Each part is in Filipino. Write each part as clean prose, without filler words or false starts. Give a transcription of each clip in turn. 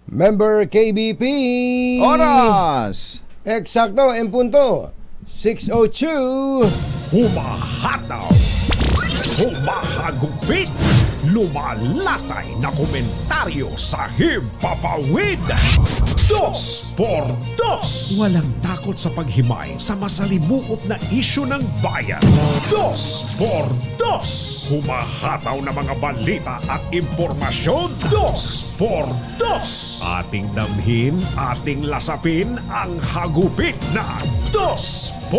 Member KBP. Oras! Eksakto, en punto. 6:02. Humahataw, humahagupit, lumalatay na komentaryo sa himpapawid. 2x2. Walang takot sa paghimay sa masalimuot na isyu ng bayan. 2x2. Humahataw na mga balita at impormasyon. 2x2. Ating damhin, ating lasapin ang hagupit na 2x2.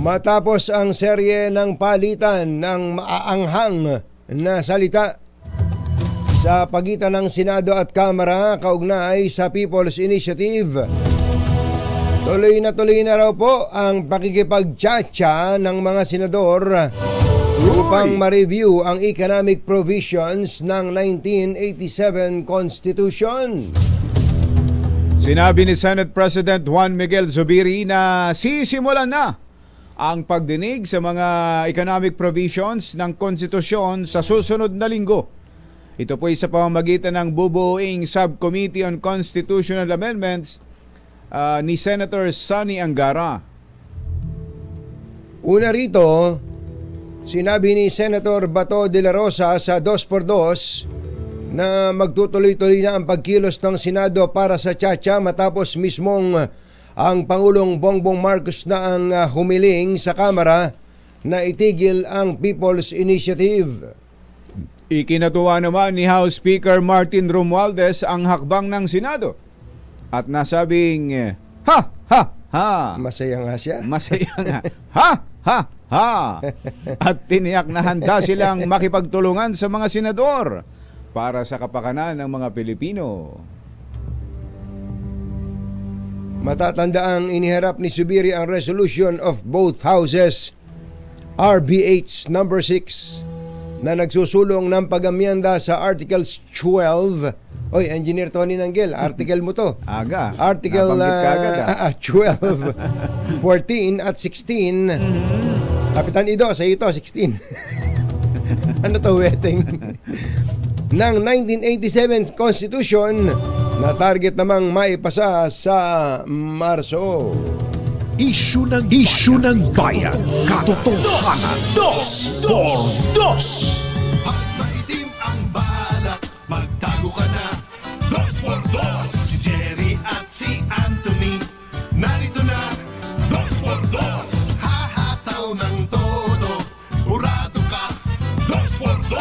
Matapos ang serye ng palitan ng maaanghang na salita sa pagitan ng Senado at Kamara kaugnay sa People's Initiative, tuloy na raw po ang pakikipagtsatsa ng mga senador upang ma-review ang economic provisions ng 1987 Constitution. Sinabi ni Senate President Juan Miguel Zubiri na sisimulan na ang pagdinig sa mga economic provisions ng konstitusyon sa susunod na linggo. Ito po ay sa pamamagitan ng bubuing Subcommittee on Constitutional Amendments ni Senator Sonny Angara. Una rito, sinabi ni Senator Bato de la Rosa sa 2x2 na magtutuloy-tuloy na ang pagkilos ng Senado para sa tsatsa matapos mismong ang Pangulong Bongbong Marcos na ang humiling sa Kamara na itigil ang People's Initiative. Ikinatuwa naman ni House Speaker Martin Romualdez ang hakbang ng Senado at nasabing ha ha ha. Masaya nga siya. Masaya nga. Ha ha ha. At tiniyak na handa silang makipagtulungan sa mga senador para sa kapakanan ng mga Pilipino. Matatandaang iniharap ni Zubiri ang resolution of both houses, RBH number 6, na nagsusulong ng pag-amyenda sa Articles 12. Oy, Engineer Tony Nanggel, article mo to. Aga. Article Nabanggit ka agad, 12, 14 at 16. Kapitan Ido, sa ito, 16. Ano to, weteng? Ng 1987 Constitution na target namang maipasa sa Marso. Isyu ng bayan, katotohanan. 2x2. Pag maitim ang balak, magtago ka na. 2x2. Si Jerry at si Anthony, narito na. 2x2. Hahataw ng todo, urado ka. 2x2.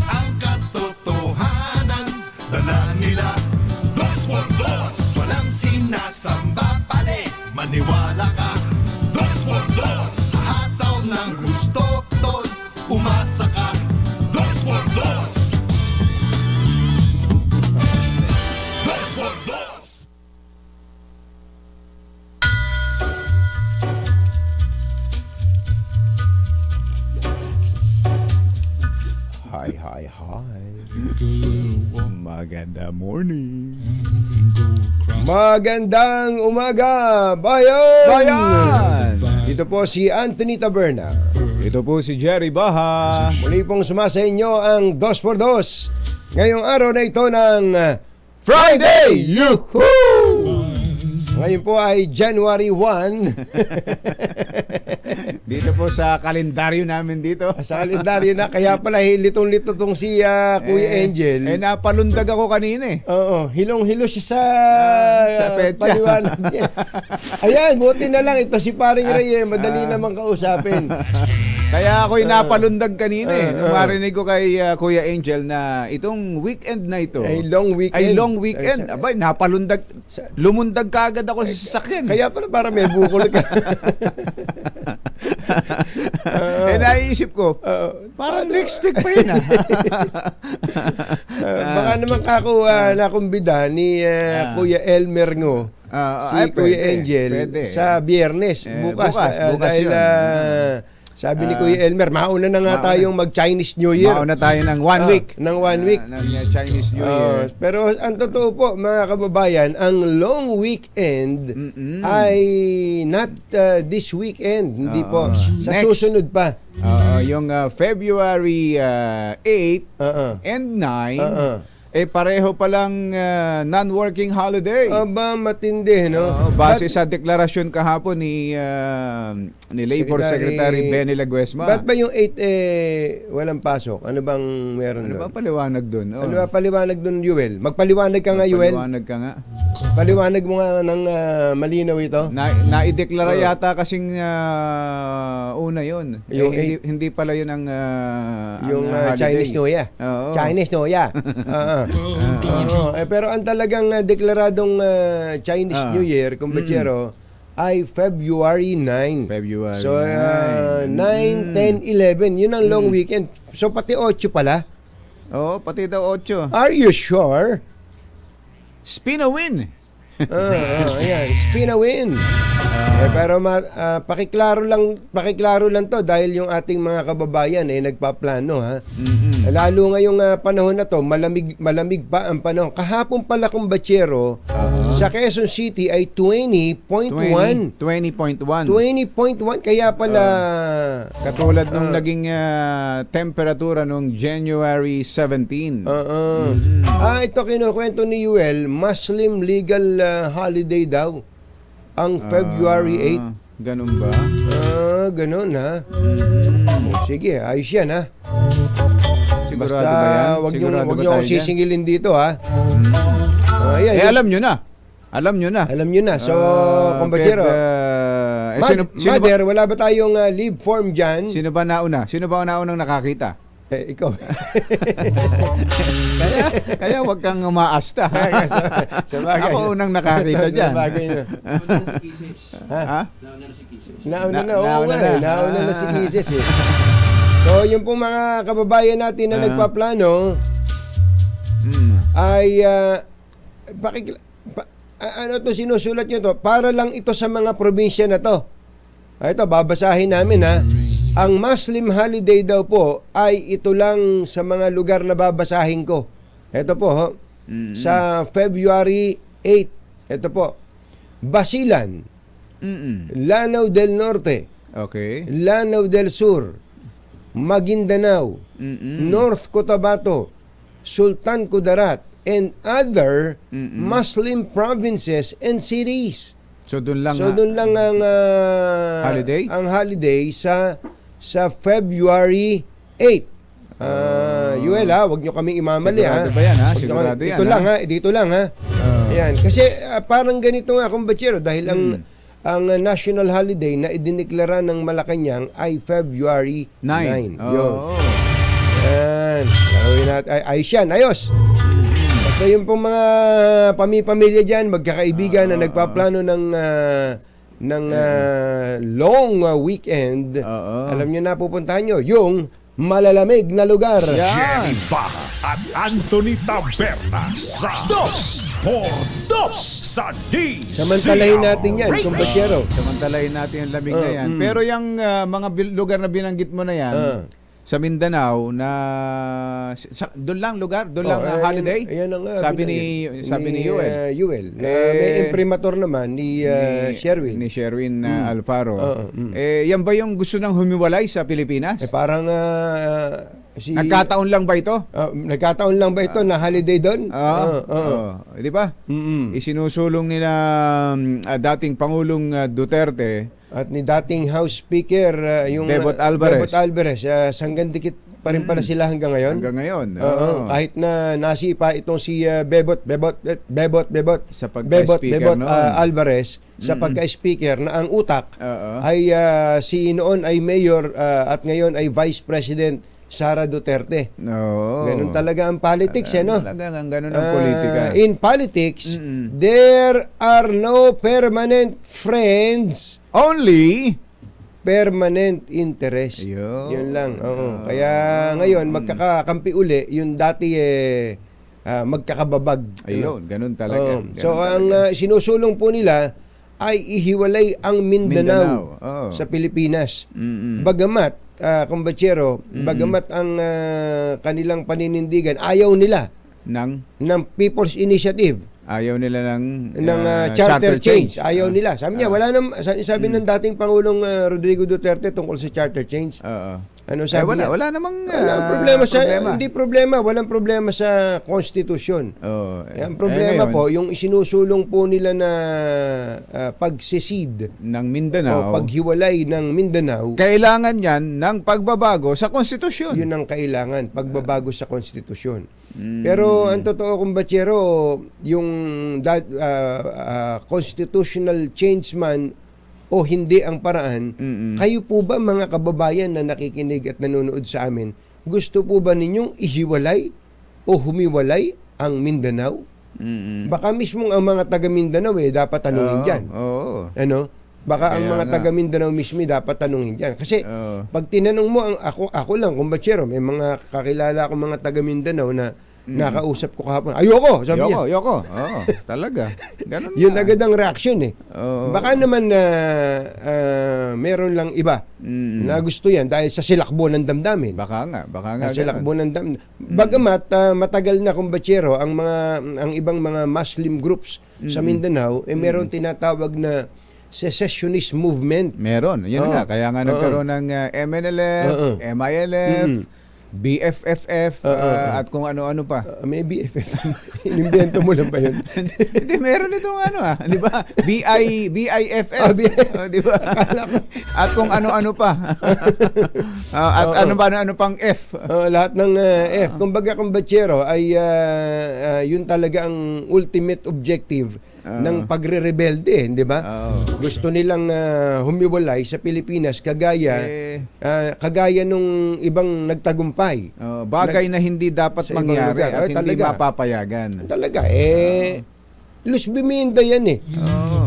Ang katotohanan, dala nila. 2x2. Walang sinasamba pale, maniwala ka. 2x2. Hataw ng gusto, tol, umasa ka. 2x2. 2x2. Hi. Maganda morning. Magandang umaga, bayan! Bayan! Ito po si Anthony Taberna. Ito po si Jerry Baha. Muli pong sumasa inyo ang 2x2 ngayong araw na ito ng Friday! Yuhuu! Ngayon po ay January 1. Dito po sa kalendaryo namin dito. Sa kalendaryo na, kaya pala litong-lito tong si Kuya Angel. Napalundag ako kanina eh. Oo, hilong-hilo siya sa petsa. paliwanag niya. Ayan, buti na lang ito si Paring Ray, madali naman kausapin. Kaya ako'y napalundag kanina eh. Nung marinig ko kay Kuya Angel na itong weekend na ito Ay long weekend. Abay, napalundag. Lumundag kaagad ako sa sasakyan. Kaya pala para may bukol ka. Naisip ko, parang next week pa yun Baka naman kako nakumbida ni Kuya Elmer Ngo. Si Kuya Angel pwede. sa Biyernes bukas bukas dahil yun. Sabi ni Kuya Elmer, mauna na nga mauna. tayong mag-Chinese New Year. Mauna tayo ng 1 week. Ng 1 week. Ng Chinese New Year. Pero ang totoo po, mga kababayan, ang long weekend ay not this weekend. Hindi po. Sa Next. susunod pa. Yung February 8 and 9, pareho palang non-working holiday. Aba, matindi, no? Base sa deklarasyon kahapon ni Labor Secretary Benny Laguesma. Ba't ba yung 8 walang pasok? Ano bang meron Ano doon? ba paliwanag doon? Ano ba paliwanag doon, Yuel? Magpaliwanag ka nga, Yuel. Paliwanag ka nga. Paliwanag mo nga ng malinaw ito. Naideklara yata kasing una yun. Yung hindi pala yun ang Yung ang holiday. Chinese New Year. Oo. Chinese New Year. Pero ang talagang deklaradong Chinese New Year, kumbachero, ay February 9. February So, 9, 10, 11. Yun ang long weekend. So, pati 8 pala. Oo, pati daw 8. Are you sure? Spin a win. Ayan. Spin a win. Pero pakiklaro lang to dahil yung ating mga kababayan nagpaplano, ha. Lalo ngayong panahon na to, malamig pa ang panahon. Kahapon pala kumbachero, sa Quezon City ay 20.1. 20.1. 20.1 kaya pala Katulad nung naging temperatura nung January 17. Ito kinukwento ni Yuel, Muslim legal holiday daw ang February 8. Ganun ba? Ganun, ha. Sige, ayos yan, ha. Sigurado Basta ba yan? wag Sigurado niyo ba tayo akong dyan? sisingilin dito, ha. Ayan, Alam nyo na. Alam nyo na. alam niyo na. So, kumbachero. Mother, wala ba tayong leave form dyan? Sino ba nauna? Sino ba naunang nakakita? Ikaw. Kaya wag kang umaasta. Sabagay. Ako unang nakakita dyan. Sabagay na. Ha? Nauna na. Nauna na. Nauna na si Kisses, eh. So, yung pong mga kababayan natin na nagpaplano ay ano to, sinusulat nyo to? Para lang ito sa mga probinsya na to. Ito, babasahin namin, ha. Ang Muslim holiday daw po ay ito lang sa mga lugar na babasahin ko. Ito po, ho. Sa February 8. Ito po. Basilan, Lanao del Norte, Okay. Lanao del Sur, Maguindanao, North Cotabato, Sultan Kudarat, and other Muslim provinces and cities. So doon lang. So doon lang ang Holiday? Ang holiday sa February 8. Yuel, ha, wag nyo kaming imamali, ha. Sigurado ba yan, ha? Wag nyo Sigurado yan, dito ha? lang, ha. Dito lang, ha. Ayan, kasi parang ganito nga, kumbachero, dahil ang national holiday na idineklara ng Malacanang ay February 9. 9. Yun. Ayan. Gawin natin. Ayos yan, ayos. Basta yung pong mga pamilya dyan, magkakaibigan na nagpaplano ng long weekend, alam nyo na pupuntahan nyo, yung malalamig na lugar. Jenny Baha at Anthony Taberna sa 2x2 sa Samantalahin natin yan, kumbachero. Samantalahin natin yung lamig na yan. Pero yung mga lugar na binanggit mo na yan, sa Mindanao na doon lang lugar, doon lang holiday. Ayan ang sabi ni Yuel. Yuel. May imprimatur naman ni Sherwin. Ni Sherwin Alfaro. Yan ba yung gusto nang humiwalay sa Pilipinas? Parang Nagkataon lang ba ito? Nagkataon lang ba ito na holiday doon? Di ba? Isinusulong nila dating Pangulong Duterte at ni dating House Speaker yung Bebot Alvarez. Sanggan dikit pa rin pala sila hanggang ngayon. Hanggang ngayon. Kahit na nasipa itong si Bebot sa pagka-speaker noon. Alvarez sa pagka-speaker na ang utak ay si noon ay mayor at ngayon ay Vice President Sara Duterte. Ganun talaga ang politics, no? Talagang ganun ang politika. In politics, there are no permanent friends. Only Permanent interest. Yun lang. Kaya ngayon, magkakakampi uli, yung dati magkakababag. Ayun, ganun talaga. So, ang sinusulong po nila ay ihiwalay ang Mindanao, Oo. sa Pilipinas. Mm-mm. Bagamat, kumbatsero, bagamat ang kanilang paninindigan, ayaw nila Nang ng People's Initiative, ayaw nila ng charter change. Ayaw nila. Sabi niya, wala nang, sabi ng dating Pangulong Rodrigo Duterte tungkol sa charter change. Oo. Ano sabi niya? Wala namang Walang problema sa walang problema sa konstitusyon. Oo. Ang problema ngayon, po yung isinusulong po nila na pagsesid ng o Mindanao, paghiwalay ng Mindanao. kailangan yan ng pagbabago sa konstitusyon. Yun ang kailangan, pagbabago sa konstitusyon. Pero ang totoo, kumbatsero, yung constitutional change man o hindi ang paraan, kayo po ba mga kababayan na nakikinig at nanonood sa amin, gusto po ba ninyong ihiwalay o humiwalay ang Mindanao? Baka mismo ang mga taga Mindanao dapat tanungin dyan. Oo. Ano? Baka ang Kaya mga nga. taga Mindanao mismo dapat tanungin dyan. Kasi pag tinanong mo, ako lang, kumbatsero, may mga kakilala akong mga taga Mindanao na nakausap ko kahapon. Ayoko! Sabi niya. Yoko. Oo, talaga. Ganun Yun na. agad ang reaction eh. Oo. Baka naman meron lang iba na gusto yan dahil sa silakbo ng damdamin. Baka nga. Sa silakbo ng damdamin. Bagamat matagal na kumbatsero ang ibang mga Muslim groups sa Mindanao meron tinatawag na secessionist movement. Meron. Yun Oo. nga. Kaya nga nagkaroon ng MNLF, MILF, BFFF, at kung ano-ano pa. Maybe inimbento mo lang ba yun? Hindi, meron itong di ba? BIFF. Di ba? At kung ano-ano pa. At ano pang F. Lahat ng F. Kumbaga, kumbatsero, ay yun talaga ang ultimate objective ng pagre-rebelde, di ba? Gusto nilang humiwalay sa Pilipinas kagaya nung ibang nagtagumpay. Bagay na hindi dapat sa ibang mangyari lugar. at hindi Talaga. mapapayagan. Talaga, Luz Biminda yan eh.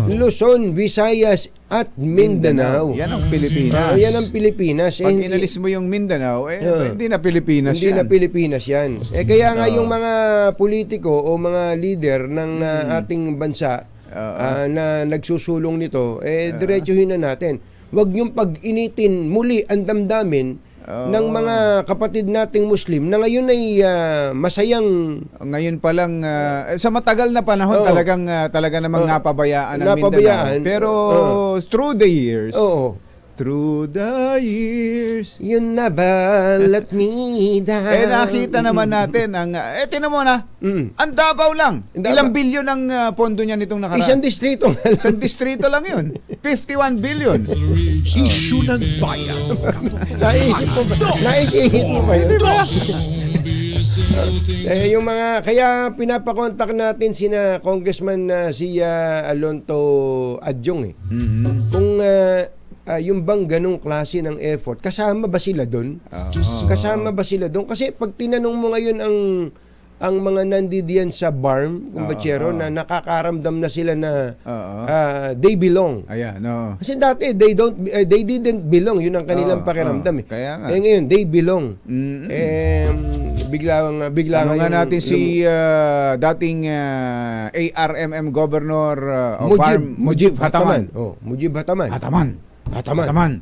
Luzon, Visayas at Mindanao. Yan ang Pilipinas. Yan ang Pilipinas. Pag inalis mo yung Mindanao, hindi na Pilipinas Hindi yan. na Pilipinas yan. Kaya nga yung mga politiko o mga leader ng ating bansa na nagsusulong nito, diretsuhin na natin. Huwag niyong pag-initin muli ang damdamin ng mga kapatid nating Muslim na ngayon ay masayang Ngayon pa lang, sa matagal na panahon talaga namang napabayaan ang napabayaan. Mindanao. Pero through the years, yun na balat me down. nakita naman natin tinan mo na, ang Davao lang. Ilang bilyon ang pondo niya nitong nakaraan. Isang distrito. Isang distrito lang yun. 51 billion. Issue ng bayan. Naisip mo ba yun? Yung mga, kaya pinapakontak natin sina Congressman si Alonto Adjong Kung yung bang ganong klase ng effort, kasama ba sila doon? Kasama ba sila doon? Kasi pag tinanong mo ngayon ang mga nandidiyan sa BARM, kumbatsero, na nakakaramdam na sila na they belong. Ayan, Kasi dati they didn't belong, yun ang kanilang pakiramdam eh. Kaya nga. Ngayon they belong. Bigla nga natin si dating ARMM Governor Mujib Hataman. Mujib Hataman. Hataman.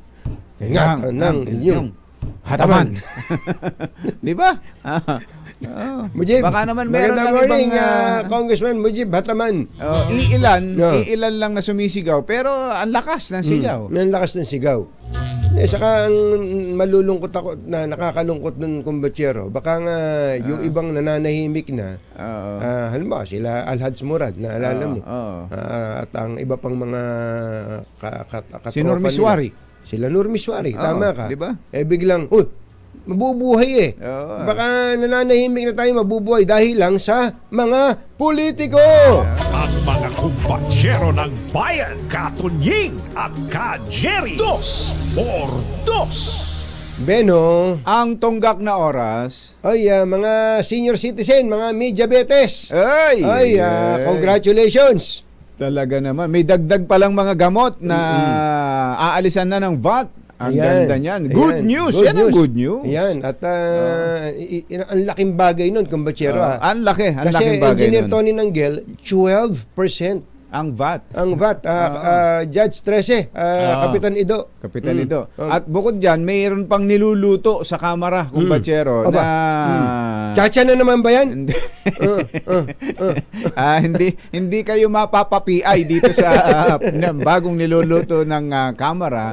Ingatan ng inyong Hataman. Di ba? Mujib. Baka naman meron Magandang lang morning, ibang Congressman Mujib Hataman. iilan lang na sumisigaw, pero ang lakas ng sigaw. Ang lakas ng sigaw. Saka ang malulungkot ako na nakakalungkot ng kumbatsero. Baka nga yung ibang nananahimik na, halimbawa sila Alhads Murad, naalala mo. At ang iba pang mga katropa Si Nur Miswari. Sila Nur Miswari, tama ka. Diba? Biglang, mabubuhay Baka nananahimik na tayo mabubuhay dahil lang sa mga politiko. Ang mga kumbatsero ng bayan, Katunying at Ka-Jerry. 2x2. Beno, Ang tunggak na oras. mga senior citizen, mga diabetes. Ay, Congratulations. Talaga naman. May dagdag palang mga gamot na aalisan na ng VAT. Ang ganda niyan. Good news. Yan ang good news. Yan. At ang laking bagay nun, kumbatsero. Ang Kasi laking bagay Engineer nun. Tony Nanggel, 12% Ang VAT. Ang VAT, Judge 13, Kapitan Ido. Kapitan Ido. At bukod dyan, mayroon pang niluluto sa kamera, kumbatsero, Aba. na... Chacha na naman ba yan? Hindi. Hindi kayo mapapapiay dito sa bagong niluluto ng kamera,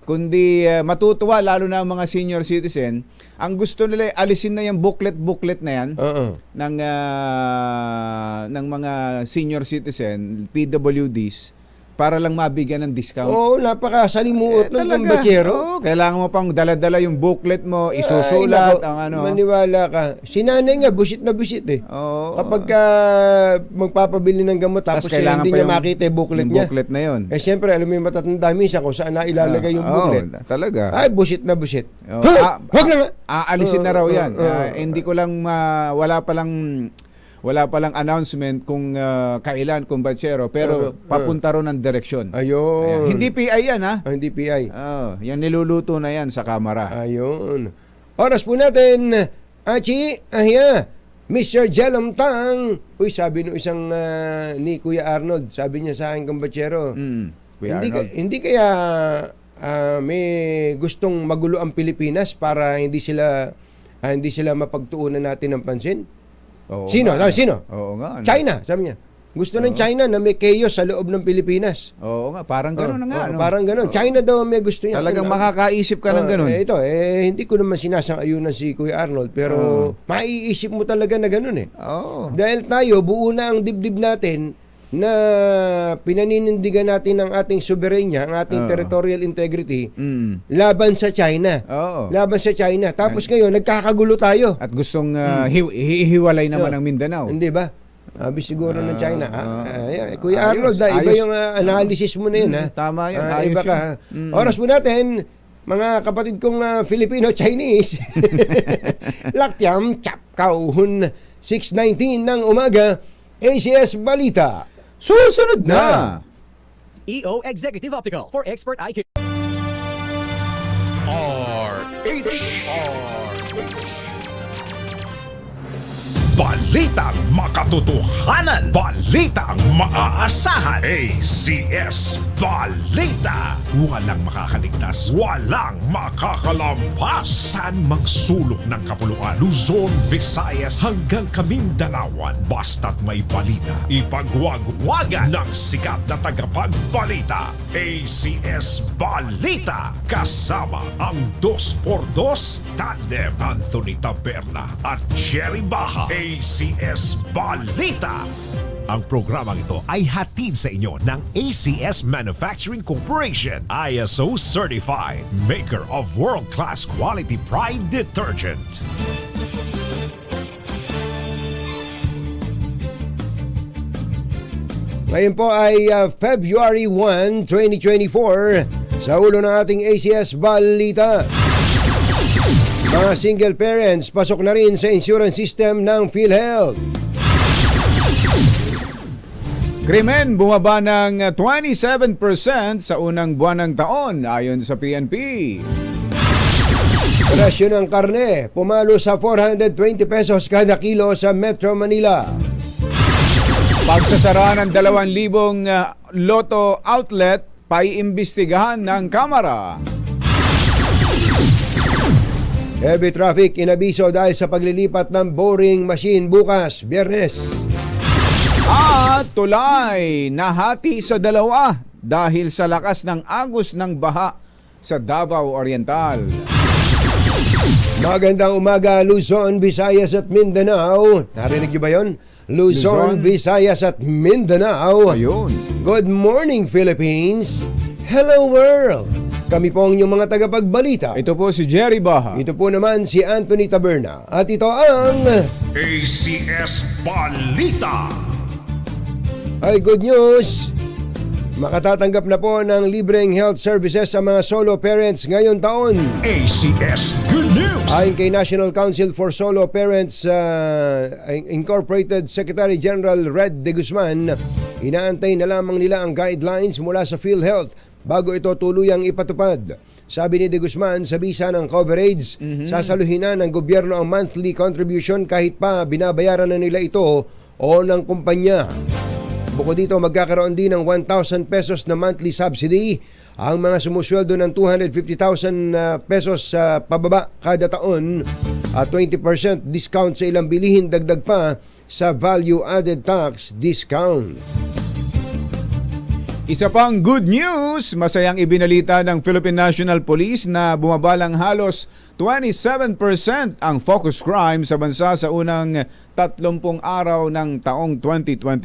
kundi matutuwa lalo na ang mga senior citizen. Ang gusto nila alisin na yung booklet na yan ng mga senior citizen, PWDs, para lang mabigyan ng discount. Oo, napakasalimuot ng kumbatsero. Oo, kailangan mo pang dala-dala yung booklet mo, isusulat, ang ano. Maniwala ka. Si nanay nga, busit na busit eh. Oo. Kapag ka magpapabili ng gamot, tapos kailangan hindi pa niya yung- makita yung booklet yung niya. booklet na yun. Eh siyempre, alam mo yung matatanda minsan kung saan na ilalagay yung booklet. Talaga. Ay, busit na busit. Oo. Ha? Wag na nga! Aalisin na raw yan. Hindi ko lang, wala palang announcement kung kailan, kumbatsero, pero papunta ron ng direksyon. Ayun. Ayan. Hindi PI yan, ha? Hindi PI. Yan niluluto na yan sa kamera. Ayun. Oras po natin, Achi, Mr. Jelom Tang. Uy, sabi nung isang ni Kuya Arnold, sabi niya sa akin, kumbatsero, Kuya Arnold. hindi kaya may gustong magulo ang Pilipinas para hindi sila mapagtuunan natin ng pansin? Oo Sino? nga. Sino? Oo nga. China, sabi niya. Gusto ng China na may chaos sa loob ng Pilipinas. Oo nga, parang gano'n na nga. no? Parang gano'n. China daw may gusto niya. Talagang makakaisip ka ng gano'n. Ito, hindi ko naman sinasang-ayunan si Kuya Arnold, pero maiisip mo talaga na gano'n eh. Oo. Dahil tayo, buo na ang dibdib natin na pinaninindigan natin ang ating soberenya, ang ating territorial integrity, laban sa China. Oo. Laban sa China. Tapos ngayon, nagkakagulo tayo. At gustong hihiwalay naman ang Mindanao. Hindi ba? Sabi siguro ng China. Kuya Arnold, iba ayos. yung analysis mo na yun. Tama yun, ayos Iba ka. Oras mo natin, mga kapatid kong Filipino-Chinese. Laktiam, Chap Kauhun, 6:19 ng umaga, ACS Balita. Susunod na! EO Executive Optical for expert eye care. Balitang makatotohanan. Balitang maaasahan. ACS Balita. Walang makakaligtas. Walang makakalampas. San magsulok ng kapuluan. Luzon, Visayas hanggang Kamindalawan. Basta't may balita. Ipagwagwagan ng sikat na tagapagbalita. ACS Balita. Kasama ang 2x2 tandem Anthony Taberna at Jerry Baha. ACS Balita. Ang programang ito ay hatid sa inyo ng ACS Manufacturing Corporation, ISO Certified, maker of world-class quality Pride detergent. Ngayon po ay February 1, 2024. Sa ulo ng ating ACS Balita. Mga single parents, pasok na rin sa insurance system ng PhilHealth. Krimen bumaba ng 27% sa unang buwan ng taon ayon sa PNP. Presyo ng karne, pumalo sa 420 pesos kada kilo sa Metro Manila. Pagsasara ng 2,000 Lotto outlet, paiimbestigahan ng Kamara. Heavy traffic inabiso dahil sa paglilipat ng boring machine bukas, Biyernes. At tulay, nahati sa dalawa dahil sa lakas ng agos ng baha sa Davao Oriental. Magandang umaga, Luzon, Visayas at Mindanao. Narinig niyo ba yun? Luzon, Visayas at Mindanao. Ayun. Good morning, Philippines. Hello, world. Kami po ang inyong mga tagapagbalita. Ito po si Jerry Baha. Ito po naman si Anthony Taberna. At ito ang... ACS Balita. Ay, good news! Makatatanggap na po ng libreng health services sa mga solo parents ngayong taon. ACS Good News. Ayon kay National Council for Solo Parents Incorporated Secretary General Red De Guzman, inaantay na lamang nila ang guidelines mula sa PhilHealth bago ito tuluyang ipatupad. Sabi ni De Guzman, sa bisa ng coverage, sasaluhin na ng gobyerno ang monthly contribution kahit pa binabayaran na nila ito o ng kumpanya. Bukod dito, magkakaroon din ng 1,000 pesos na monthly subsidy ang mga sumusweldo ng 250,000 pesos pababa kada taon at 20% discount sa ilang bilihin, dagdag pa sa value-added tax discount. Isa pang good news, masayang ibinalita ng Philippine National Police na bumabalang halos 27% ang focus crime sa bansa sa unang 30 araw ng taong 2024.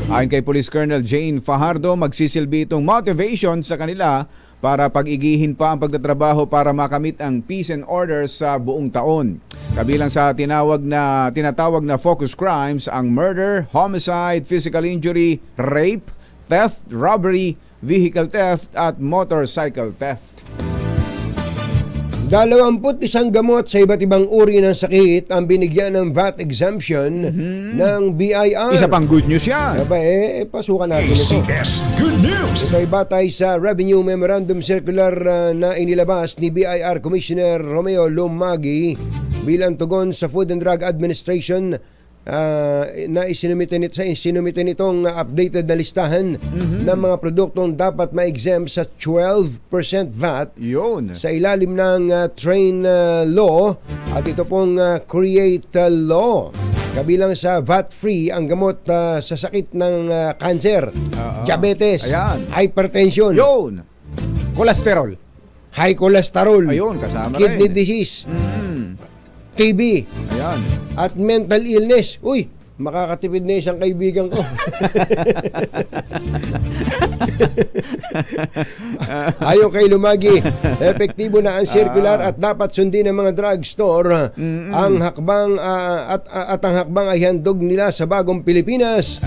Ayon kay Police Colonel Jane Fajardo, magsisilbi itong motivation sa kanila para pag-igihin pa ang pagtatrabaho para makamit ang peace and order sa buong taon. Kabilang sa tinatawag na focus crimes ang murder, homicide, physical injury, rape, theft, robbery, vehicle theft at motorcycle theft. 21 gamot sa iba't ibang uri ng sakit ang binigyan ng VAT exemption ng BIR. Isa pang good news yan. Aba, pasukan natin ito. ACS Good News. Ito'y batay sa Revenue Memorandum Circular na inilabas ni BIR Commissioner Romeo Lumagi bilang tugon sa Food and Drug Administration na isinumite nitong updated na listahan ng mga produktong dapat ma-exempt sa 12% VAT Yun. sa ilalim ng Train Law at ito pong Create Law. Kabilang sa VAT-free ang gamot sa sakit ng cancer, diabetes, Ayan. hypertension, Yun. Cholesterol. high cholesterol, Ayun, kasama kidney rin. disease, TB, Ayan. at mental illness. Uy, makakatipid na isang kaibigan ko. Ayon kay Lumagi, epektibo na ang circular at dapat sundin ng mga drugstore ang hakbang at ang hakbang ay handog nila sa bagong Pilipinas.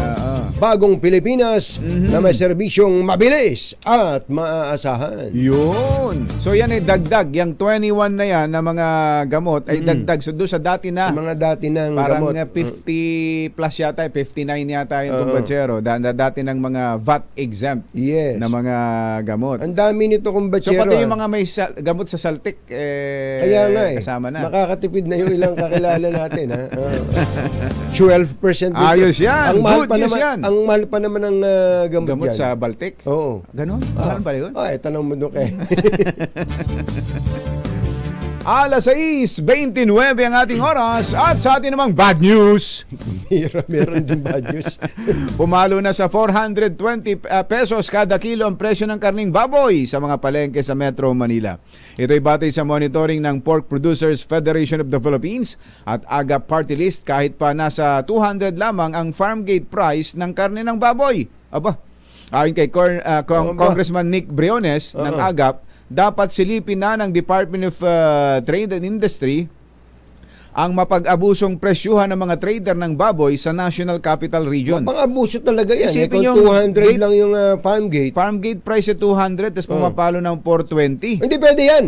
Bagong Pilipinas na may serbisyong mabilis at maaasahan. Yun. So yan ay dagdag. Yung 21 na yan na mga gamot ay dagdag. So doon sa dati na. Mga dati ng Parang gamot. 50 plus yata, 59 yata yung kumbatsero. Dati ng mga VAT exempt Yes. na mga gamot. Ang dami nito So kumbatsero. pati yung mga may gamot sa saltik, Kaya nga kasama na. Makakatipid na yung ilang kakilala natin. Ha? 12% dito. Ayos yan. Ang mahal Good pa news naman, yan. Ang mahal pa naman ng gamot, Gamot yan. sa Baltic? Oo. Ganon? Mahal ba yun? Ay, tanong mo doon kay. Alas 6:29 ang ating oras at sa atin namang bad news. Meron din bad news. Pumalo na sa 420 pesos kada kilo ang presyo ng karning baboy sa mga palengke sa Metro Manila. Ito'y batay sa monitoring ng Pork Producers Federation of the Philippines at AGA Party List kahit pa nasa 200 lamang ang farm gate price ng karne ng baboy. Aba, ayon kay Congressman Nick Briones ng AGAP, dapat silipin na ng Department of Trade and Industry ang mapag-abusong presyuhan ng mga trader ng baboy sa National Capital Region. Pang-abuso talaga yan. Isipin Kung yung 200 gate- lang yung farm gate. Farm gate price ay 200 tapos pumapalo ng 420. Hindi pwede yan.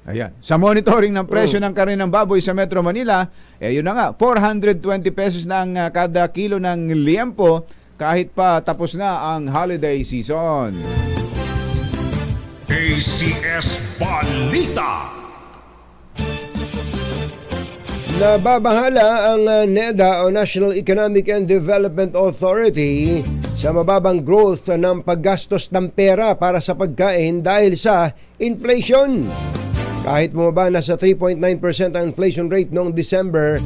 Ayan. Sa monitoring ng presyo ng karne ng baboy sa Metro Manila, yun na nga, 420 pesos na ang kada kilo ng liempo kahit pa tapos na ang holiday season. ACS Balita. Nababahala ang NEDA o National Economic and Development Authority sa mababang growth ng paggastos ng pera para sa pagkain dahil sa inflation. Kahit bumaba na sa 3.9% ang inflation rate noong December,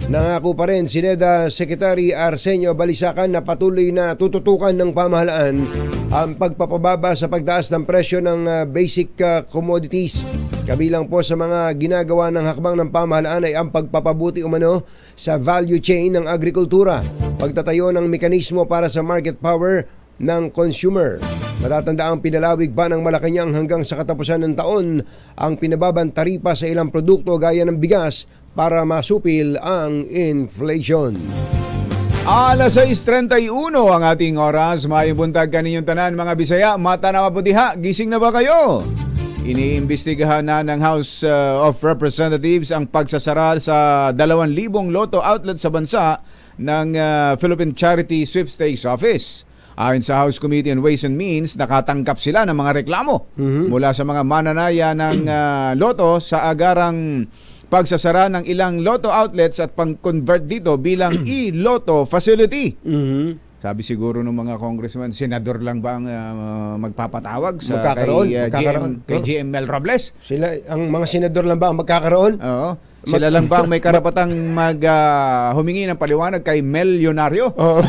nangako pa rin si NEDA Secretary Arsenio Balisacan na patuloy na tututukan ng pamahalaan ang pagpapababa sa pagtaas ng presyo ng basic commodities. Kabilang po sa mga ginagawa ng hakbang ng pamahalaan ay ang pagpapabuti umano sa value chain ng agrikultura, pagtatayo ng mekanismo para sa market power ng consumer. Matatanda ang pinalawig pa ng Malacanang hanggang sa katapusan ng taon ang pinababang taripa sa ilang produkto gaya ng bigas para masupil ang inflation. Alas 6:31 ang ating oras. Maibuntag kaninyong tanan mga Bisaya. Mata na maputiha. Gising na ba kayo? Iniimbestigahan na ng House of Representatives ang pagsasara sa 2,000 loto outlet sa bansa ng Philippine Charity Sweepstakes Office. Ayon sa House Committee on Ways and Means, nakatanggap sila ng mga reklamo mula sa mga mananaya ng loto sa agarang pagsasara ng ilang loto outlets at pang-convert dito bilang e-loto facility. Sabi siguro ng mga congressman, senador lang ba ang magpapatawag sa Magkakaroon. kay GM Mel Robles? Sila, ang mga senador lang ba ang magkakaroon? Oo. Sila lang ba ang may karapatang humingi ng paliwanag kay Mel Leonario? Oo.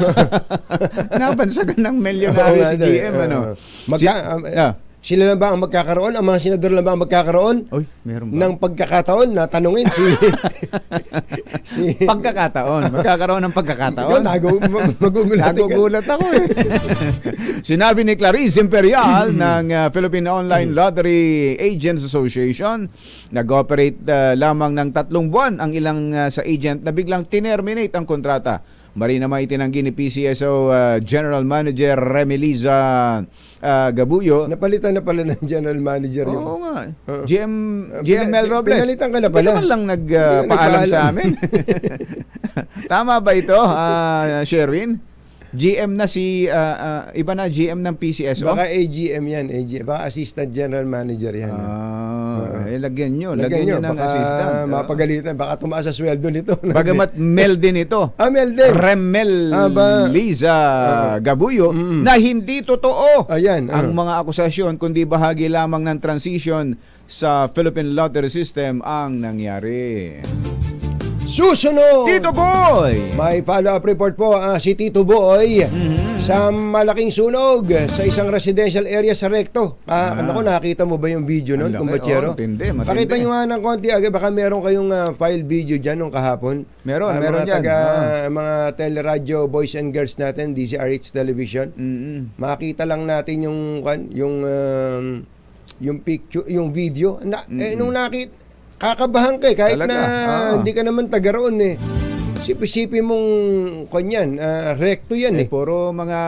Nabansagan ng Mel Leonario si GM. Sila lang ba ang magkakaroon? Ang mga senador lang ba ang magkakaroon? Oy, meron ba? Ng pagkakataon na tanungin si Pagkakataon. Magkakaroon ng pagkakataon. Magugulat ako eh. Sinabi ni Clarice Imperial ng Philippine Online Lottery Agents Association, nag-operate lamang ng 3 buwan ang ilang sa agent na biglang tinerminate ang kontrata. Marina may itinanggi ni PCSO General Manager Remeliza Gabuyo. Napalitan na pala ng General Manager yun. Oo nga. GM Mel Robles. Pinalitan ka na pala. Hindi naman lang nagpaalam sa amin. Tama ba ito, Sherwin? GM na si iba na GM ng PCSO? Baka AGM yan, baka Assistant General Manager yan. Lagyan nyo ng assistant. Mapagalitan, baka tumaas sa sweldo nito. Bagamat Mel din ito. Mel din. Remel Liza Gabuyo na hindi totoo ang mga akusasyon kundi bahagi lamang ng transition sa Philippine Lottery System ang nangyari. Susunod! Tito Boy! May follow-up report po si Tito Boy sa malaking sunog sa isang residential area sa Recto. Naku, nakita mo ba yung video nun, kumbachero? Matindi. Pakita nyo nga ng konti, baka meron kayong file video dyan nung kahapon. Meron mga yan. Mga teleradyo boys and girls natin, DCRH Television. Makita lang natin yung picture, yung video. Nung nakita, kakabahan ka kahit talaga? Hindi ka naman taga roon eh. Sipi-sipi mong kanyan, recto yan eh. Puro mga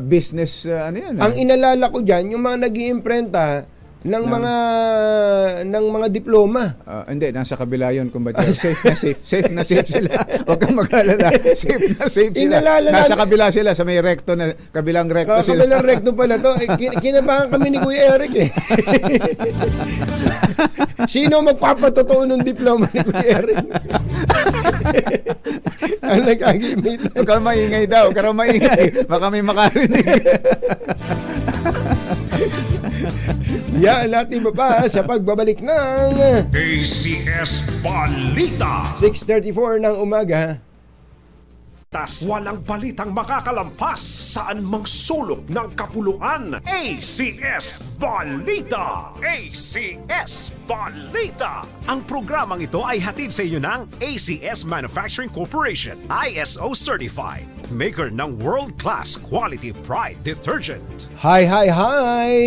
business, yan. Ang inalala ko dyan, yung mga nag-iimprenta ng mga diploma. Hindi, nasa kabila yun. Safe na safe sila. Huwag kang mag-alala. Safe na safe sila. Nasa kabila sila, sa may recto na, kabilang recto sila. Kabilang recto pala to. Kinabahan kami ni Kuya Eric eh. Sino magpapatotoo ng diploma ni Kuya Eric? Ang nag-agimit. Huwag kang maingay daw. Huwag kang maingay. Baka may makarinig. Yan natin baba sa pagbabalik ng ACS Balita. 6:34 ng umaga. Walang balitang makakalampas saan mang sulok ng kapuluan. ACS Balita! ACS Balita! Ang programang ito ay hatid sa inyo ng ACS Manufacturing Corporation, ISO Certified, maker ng world-class quality Pride Detergent. Hi!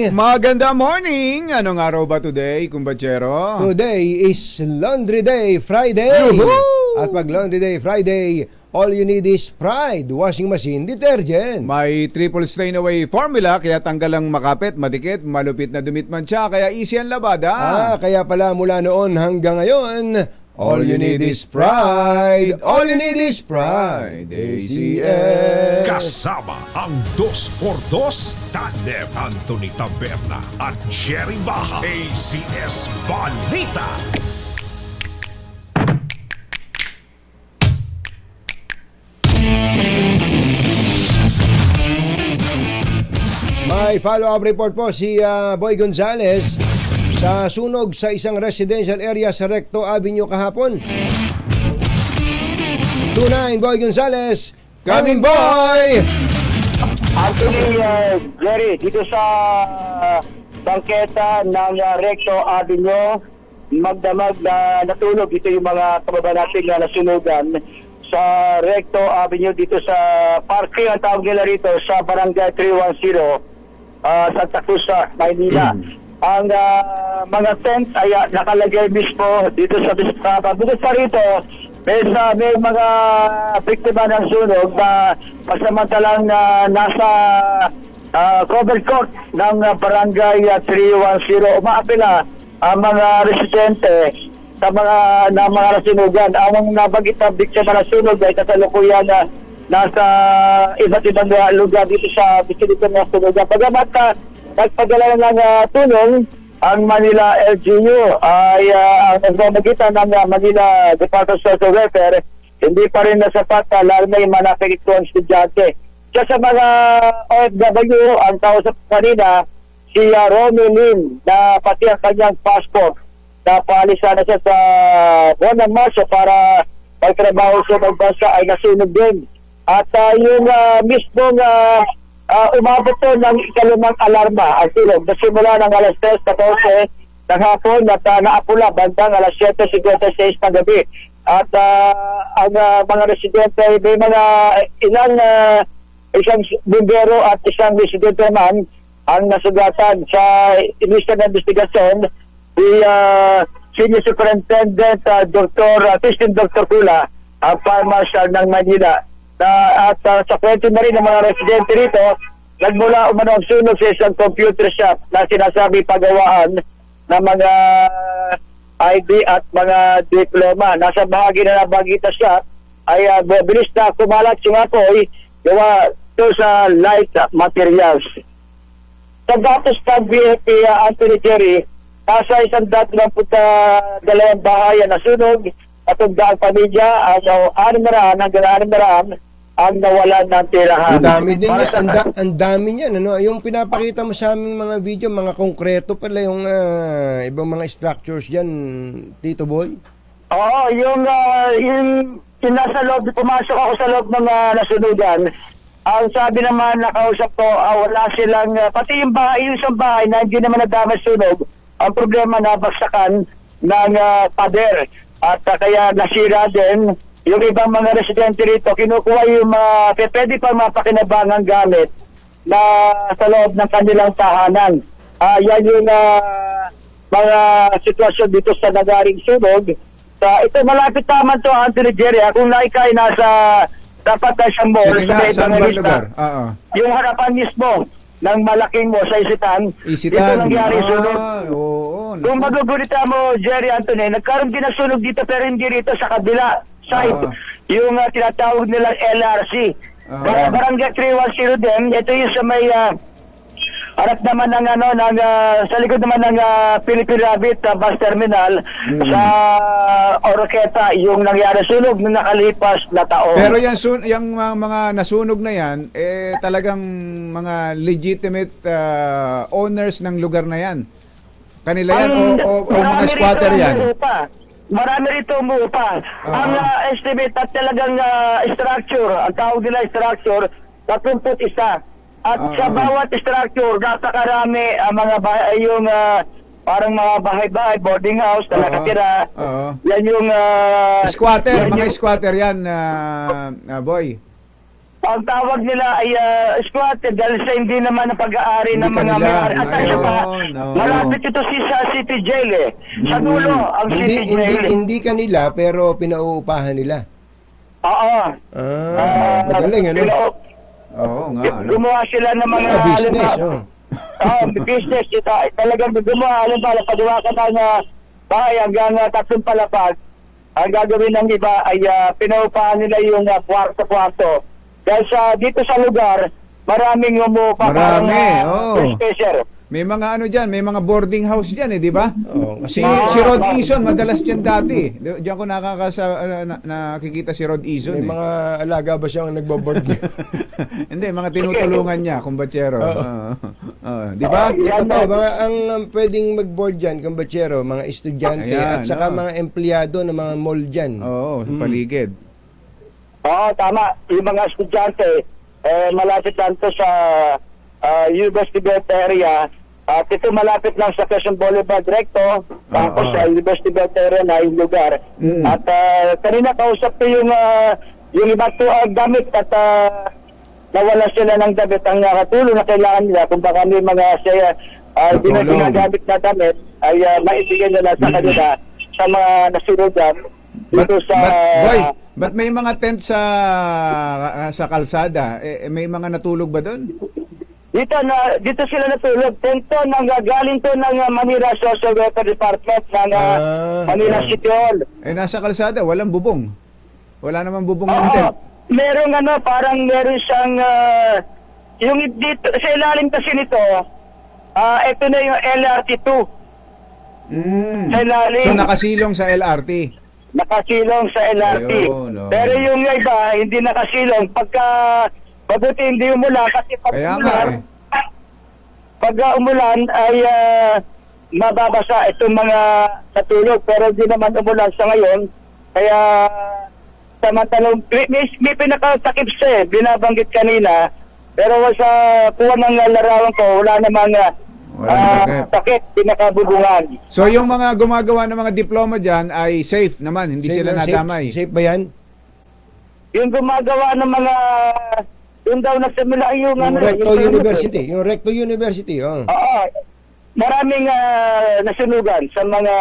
Maganda morning! Anong araw ba today, kumbachero? Today is Laundry Day Friday. Yuhu! At pag Laundry Day Friday, all you need is Pride Washing Machine Detergent. May triple strain away formula kaya tanggal ang makapit, madikit, malupit na dumit mancha, kaya easy ang labada. Kaya pala mula noon hanggang ngayon, all you need is Pride. All you need is Pride. ACS. Kasama ang 2x2 tandem Anthony Taberna at Jerry Baja. ACS Balita. May follow-up report po si Boy Gonzales sa sunog sa isang residential area sa Recto Avenue kahapon. 29 Boy Gonzales, coming boy! Actually, Jerry, dito sa bangketa ng Recto Avenue, magdamag na natulog. Ito yung mga kababayan natin na nasunugan sa Recto Avenue dito sa parking, ang tawag nila rito, sa Barangay 310, Santa Cruz, Maynila. Ang mga tent ay nakalagay mismo dito sa Biskapa. Bukod pa rito, may mga biktima ng sunog na pasamantalang nasa covered court ng Barangay 310. Umaapila ang mga residente sa mga nasunugan. Ang nabagit na biktima ng sunog ay kasalukuyan nasa iba't ibang lugar dito sa vicinity ng sunugan. Bagamat nagpadala ng tulong ang Manila LGU ay ang nagmamagitan ng Manila Department of Social Welfare, hindi pa rin nasapat lalo na yung mga napektuang estudyante isa sa mga OFW ang kausap kanina, si Romy Lim, na pati ang kanyang passport na paalisa na siya sa buwan ng Marso para magtrabaho sa bansa ay nasunog din. At yung mismong umabot to ng ikalumang alarma ang sunog na simula ng alas 3:14 ng hapon at naapula bandang alas 7:56 ng gabi. At ang mga residente, may mga isang bumbero at isang residente naman ang nasugatan sa inisyal na investigasyon. Si Senior Superintendent Dr. Dr. Kula, ang Fire Marshal ng Manila. At sa kwento na rin ng mga residente rito, nagmula umano ang sunog sa isang computer shop na sinasabi pagawaan ng mga ID at mga diploma. Nasa bahagi na nabagita shop ay bilis na kumalat yung apoy gawa ito sa light materials. Sa datos ng BFP Anthony Jerry, nasa 122 bahayan na sunog at ang daang pamilya, hanggang 600 ang nawalan ng tirahan. Ang dami din yan. Ang dami niyan. Ano? Yung pinapakita mo sa aming mga video, mga konkreto pala yung ibang mga structures dyan, Tito Boy. Oo, yung nasa loob, pumasok ako sa loob ng nasunugan. Ang sabi naman, nakausap ko, wala silang, pati yung isang bahay na hindi naman nadamay sunog, ang problema na bagsakan ng pader. At kaya nasira din. Yung ibang mga residente rito, kinukuha yung pwede pang mapakinabangang gamit na sa loob ng kanilang tahanan. Yan yung mga sitwasyon dito sa nagaring sunog. Ito malapit naman to, Anthony Jerry. Kung naikay nasa dapat na siyang mall. Sige nga, saan ba lugar? Yung harapan mismo ng malaking mo sa Isitan. Dito nangyari sunog. Oo. Kung magugulita mo, Jerry Anthony, nagkaroon din ng sunog dito pero hindi rito sa kabila side. Yung tinatawag nilang LRC. Barangay 310 din. Ito yung sa may harap naman ng sa likod naman ng Philippine Rabbit bus terminal sa Oroqueta yung nangyari sunog nung nakalipas na taon. Pero yung mga nasunog na yan, talagang mga legitimate owners ng lugar na yan. Kanila yan o mga squatter yan? Marami rito umuupa. Ang estimate at talagang structure, ang tawag nila structure, 31. At sa bawat structure, napakarami mga bahay, yung parang mga bahay-bahay, boarding house, na nakatira. Yan yung... squatter, mga squatter yan, boy. Ang tawag nila ay squatter dahil sa hindi naman ang pag-aari ng mga may-ari. At isa pa, malapit ito sa City Jail Sa dulo, ang City Jail. Hindi kanila, pero pinauupahan nila. Oo. Magaling, ano? Oo nga. Gumawa sila ng mga... business, business. Talagang gumawa, halimbawa, pagawa ka ng bahay hanggang 3 palapag. Ang gagawin ng iba ay pinaupahan nila yung kwarto-kwarto. Dahil dito sa lugar, maraming umupa. Marami, special. May mga dyan, may mga boarding house dyan di ba? Kasi si Rod Eason, madalas dyan dati. Diyan ko nakikita si Rod Eason. May mga alaga ba siyang nagbo-board niya? Hindi, mga tinutulungan niya, kumbatsero. Di ba? Totoo, ang pwedeng mag-board dyan, kumbatsero, mga estudyante at saka mga empleyado ng mga mall dyan. Oo, sa paligid. Oo, tama. Yung mga estudyante, malapit lang to sa University Belt area. At ito malapit lang sa Quezon Boulevard Recto. Tapos sa University Belt area na yung lugar. At kanina kausap ko yung iba to gamit at nawala sila ng damit. Ang katulong na kailangan nila kung baka may mga ginagamit na damit ay maibigyan nila sa kanila sa mga nasunugan. But may mga tent sa kalsada. May mga natulog ba doon? Dito sila natulog. Tento galing to ng Manila Social Welfare Department ng Manila City Hall. Nasa kalsada, walang bubong. Wala namang bubong yung tent. Merong parang meron siyang yung dito sa ilalim kasi nito. Ito na yung LRT2. Sa ilalim. So nakasilong sa LRT. Nakasilong sa LRT. Ayun, Pero yung iba, hindi nakasilong. Pagka Mabuti hindi umulan kasi pag Kaya nga umulan, eh. pag umulan ay mababasa itong mga natulog, pero hindi naman umulan sa ngayon. Kaya samantalang may pinakatakip siya binabanggit kanina, pero sa kuha ng larawan ko, wala namang Walang takip. sakit, pinakabubungan. So yung mga gumagawa ng mga diploma dyan ay safe naman, hindi sila nadamay. Safe ba yan? Yung gumagawa ng mga, yung daw nagsimula yung Recto University. Yung Recto University, oh. Oo. Maraming nasunugan sa mga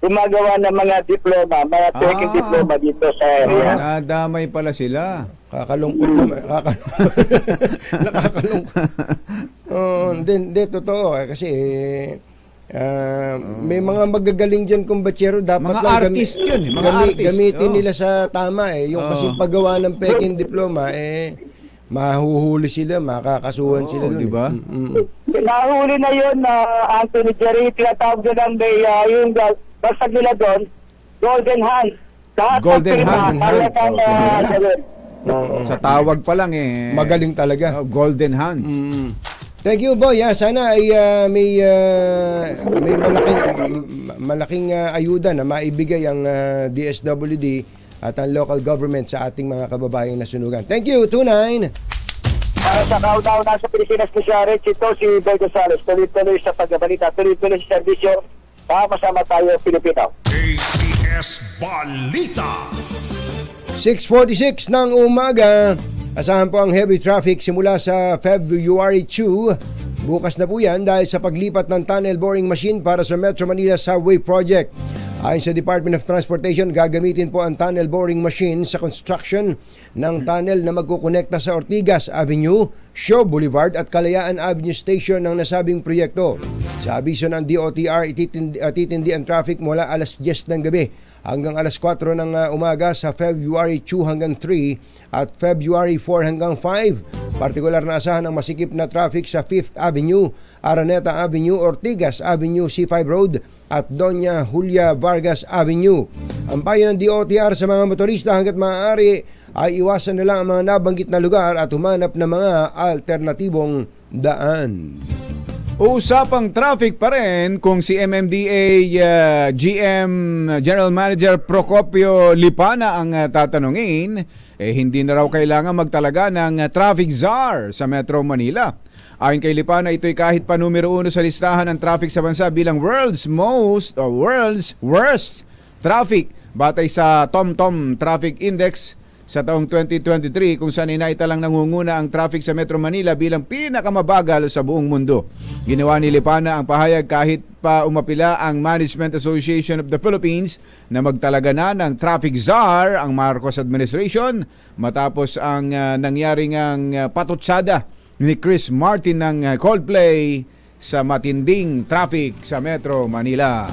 gumagawa ng mga diploma, mga taking diploma dito sa area. Nadamay pala sila. Kakalungkot naman. Nakakalungkot. Hindi, totoo. Kasi may mga magagaling dyan kumbachero. Dapat Mga lang artist yun. Mga artist. gamitin Oo. nila sa tama. Yung kasi paggawa ng peking diploma, mahuhuli sila, makakasuhan sila doon. Diba? Nahuli na yun na Anthony Jerry, tinatawag doon may yung basag nila doon, Golden Hand. Lahat Golden ng Hand. Sa tawag pa lang Magaling talaga. Golden Hand. Thank you, boy. Sana ay may malaking ayuda na maibigay ang DSWD at ang local government sa ating mga kababayang nasunugan. Thank you, 29. Sa kaunauna sa Pilipinas po siya, Rich, ito si Boy Gonzales. Tuloy-tuloy sa pagbabalita, tuloy-tuloy sa serbisyo. Sama-sama tayo, Pilipino. ACS Balita. 6:46 ng umaga. Asahan po ang heavy traffic simula sa February 2. Bukas na po yan dahil sa paglipat ng tunnel boring machine para sa Metro Manila Subway Project. Ayon sa Department of Transportation, gagamitin po ang tunnel boring machine sa construction ng tunnel na magkukonekta sa Ortigas Avenue, Shaw Boulevard at Kalayaan Avenue Station ng nasabing proyekto. Sa abiso ng DOTR, ititindi ang traffic mula alas 10 ng gabi hanggang alas 4 ng umaga sa February 2 hanggang 3 at February 4 hanggang 5. Partikular na asahan ang masikip na traffic sa 5th Avenue, Araneta Avenue, Ortigas Avenue, C5 Road at Doña Julia Vargas Avenue. Ang payo ng DOTR sa mga motorista hanggat maaari ay iwasan nila ang mga nabanggit na lugar at humanap ng mga alternatibong daan. Usapang traffic pa rin kung si MMDA GM General Manager Procopio Lipana ang tatanungin, hindi na raw kailangan magtalaga ng traffic czar sa Metro Manila. Ayon kay Lipana, ito'y kahit pa numero 1 sa listahan ng traffic sa bansa bilang world's worst traffic batay sa TomTom Traffic Index sa taong 2023 kung saan inaitalang nangunguna ang traffic sa Metro Manila bilang pinakamabagal sa buong mundo. Ginawa ni Lipana ang pahayag kahit pa umapila ang Management Association of the Philippines na magtalaga na ng traffic czar ang Marcos administration matapos ang nangyaring patutsada ni Chris Martin ng Coldplay sa matinding traffic sa Metro Manila.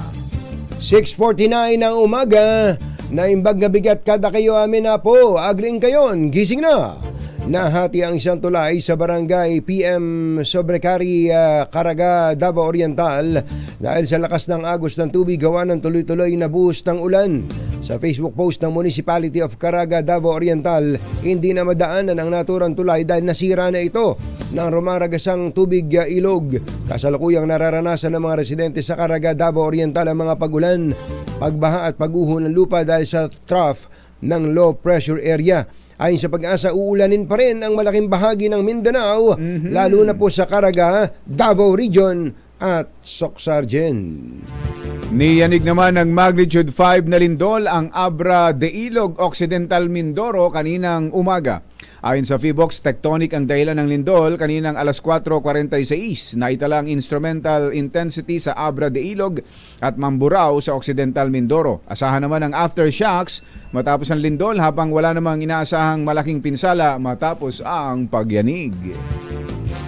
6:49 ng umaga. Naimbag na bigat kada kayo amin na po. Agring kayon, gising na. Nahati ang isang tulay sa barangay PM Sobrecari, Caraga, Davao Oriental dahil sa lakas ng agos ng tubig gawa ng tuloy-tuloy na buhos ng ulan. Sa Facebook post ng Municipality of Caraga, Davao Oriental, hindi na madaanan ang naturang tulay dahil nasira na ito ng rumaragasang tubig ilog. Kasalukuyang nararanasan ng mga residente sa Caraga, Davao Oriental ang mga pagulan, pagbaha at pagguho ng lupa dahil sa trough ng low pressure area. Ayon sa Pag-asa, uulanin pa rin ang malaking bahagi ng Mindanao, lalo na po sa Caraga, Davao Region at Socsargen. Niyanig naman ng magnitude 5 na lindol ang Abra de Ilog, Occidental Mindoro kaninang umaga. Ayon sa Feebox, tectonic ang dahilan ng lindol kaninang alas 4:46. Naitala ang instrumental intensity sa Abra de Ilog at Mamburao sa Occidental Mindoro. Asahan naman ang aftershocks matapos ang lindol habang wala namang inaasahang malaking pinsala matapos ang pagyanig.